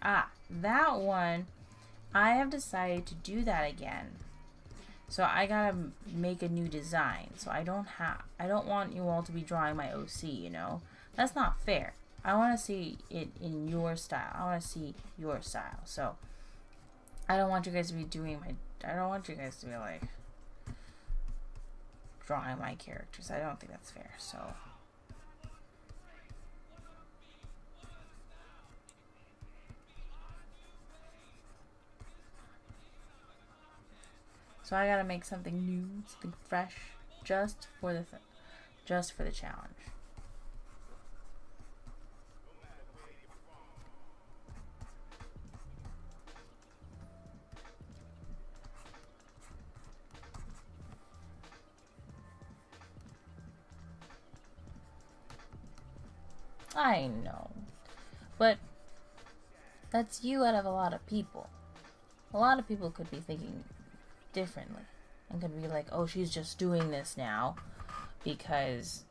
Ah, that one, I have decided to do that again. So I gotta make a new design. So I don't want you all to be drawing my OC, you know? That's not fair. I want to see it in your style. I want to see your style. So I don't want you guys to be doing my, I don't want you guys to be like drawing my characters. I don't think that's fair. So I gotta make something new, something fresh, just for the challenge. I know, but that's you out of a lot of people. A lot of people could be thinking differently and could be like, oh, she's just doing this now because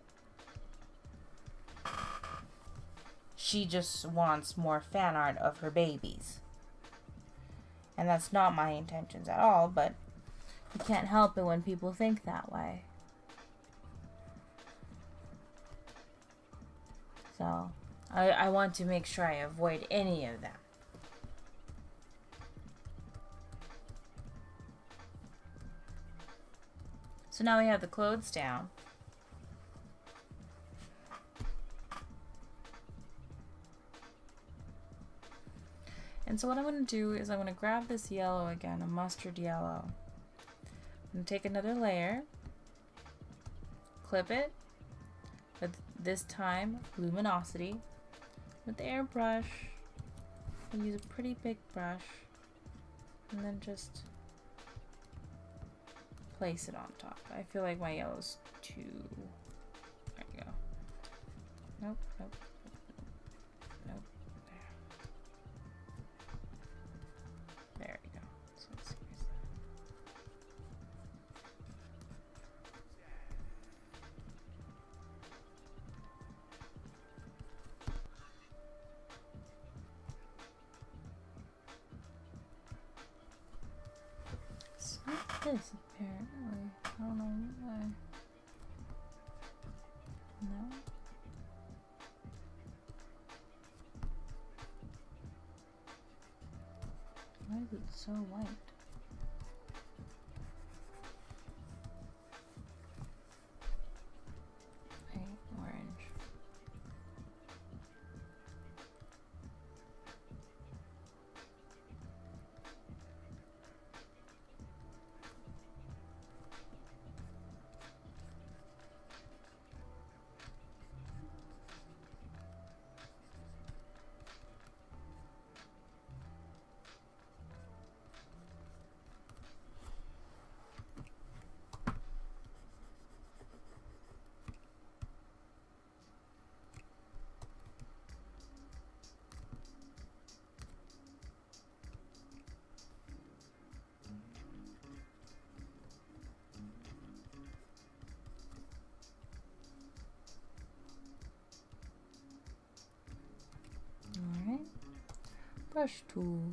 she just wants more fan art of her babies. And that's not my intentions at all, but you can't help it when people think that way. So I want to make sure I avoid any of that. So now we have the clothes down. And so what I'm going to do is I'm going to grab this yellow again, a mustard yellow. I'm going to take another layer, clip it, with this time luminosity, with the airbrush. I'll use a pretty big brush, and then just place it on top. I feel like my yellow's too... There you go. Nope, nope, nope. There we go. So let's use that. It's not this, apparently. I don't know why. No. Why is it so white? Okay, orange. Alright. Brush tool.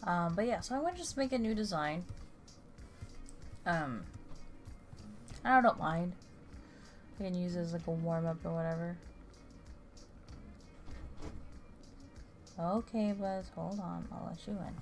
But yeah, so I want to just make a new design. I don't mind. I can use it as like a warm-up or whatever. Okay, Buzz, hold on. I'll let you in.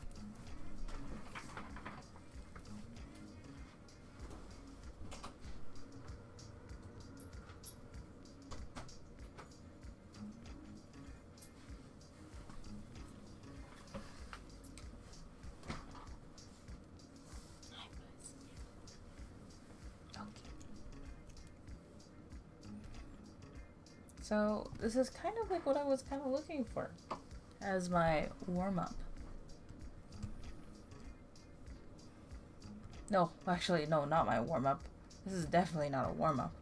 So this is kind of like what I was kind of looking for as my warm-up. No, actually, no, not my warm-up. This is definitely not a warm-up.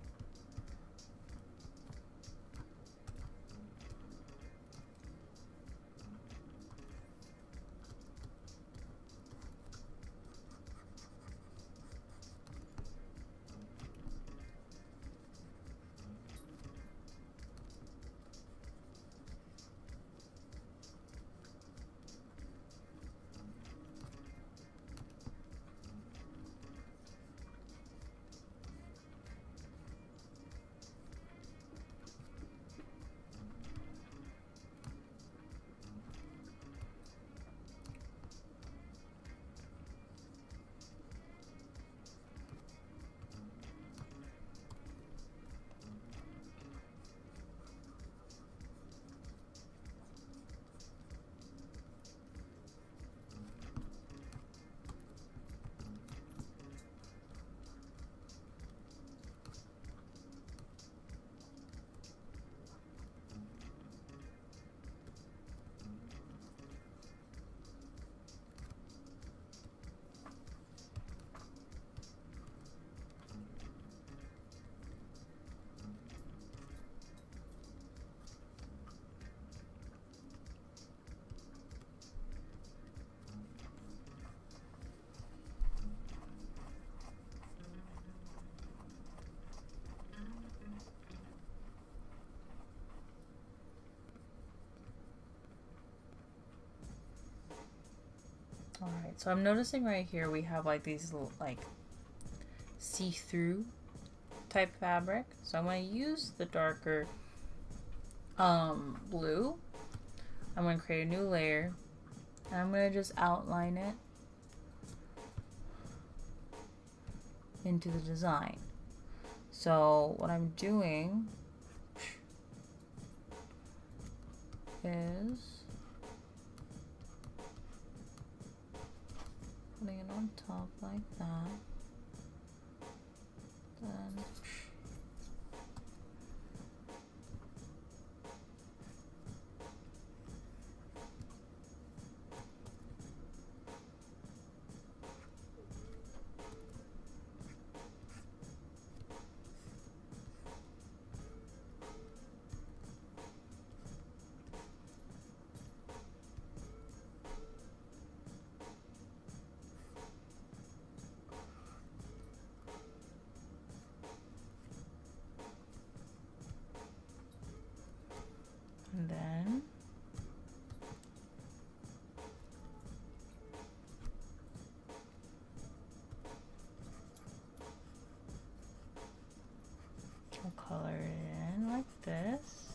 Alright, so I'm noticing right here we have like these little like see-through type fabric. So I'm going to use the darker blue. I'm going to create a new layer and I'm going to just outline it into the design. So what I'm doing is putting it on top like that. Then I'll color it in like this.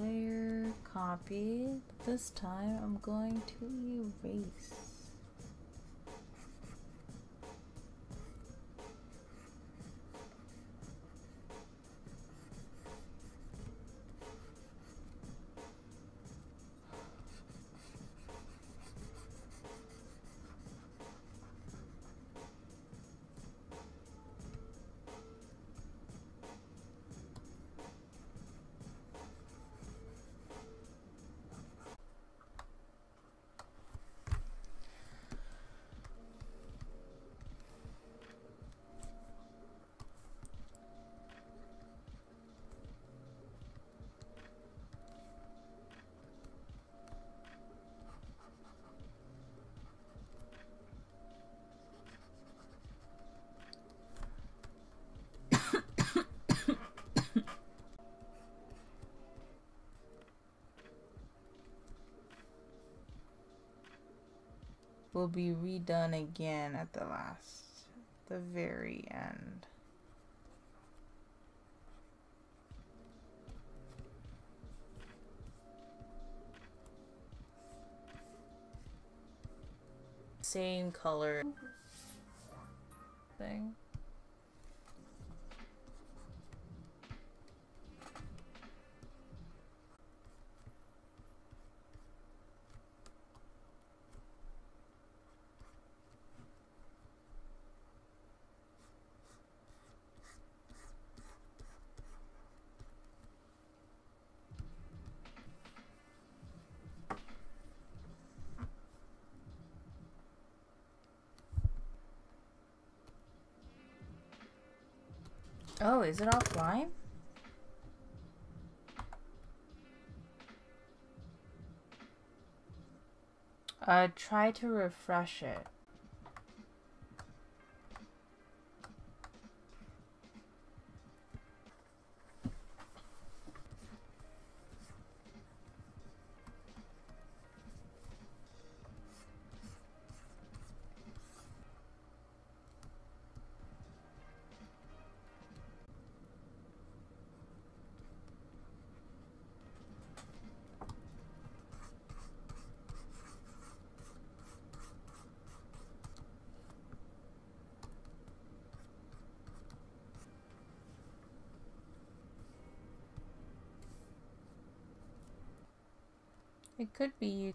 Layer, copy, but this time I'm going to erase. will be redone again at the very end. Same color thing. Oh, is it offline? Try to refresh it. It could be.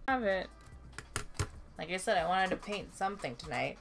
Have it. Like I said, I wanted to paint something tonight.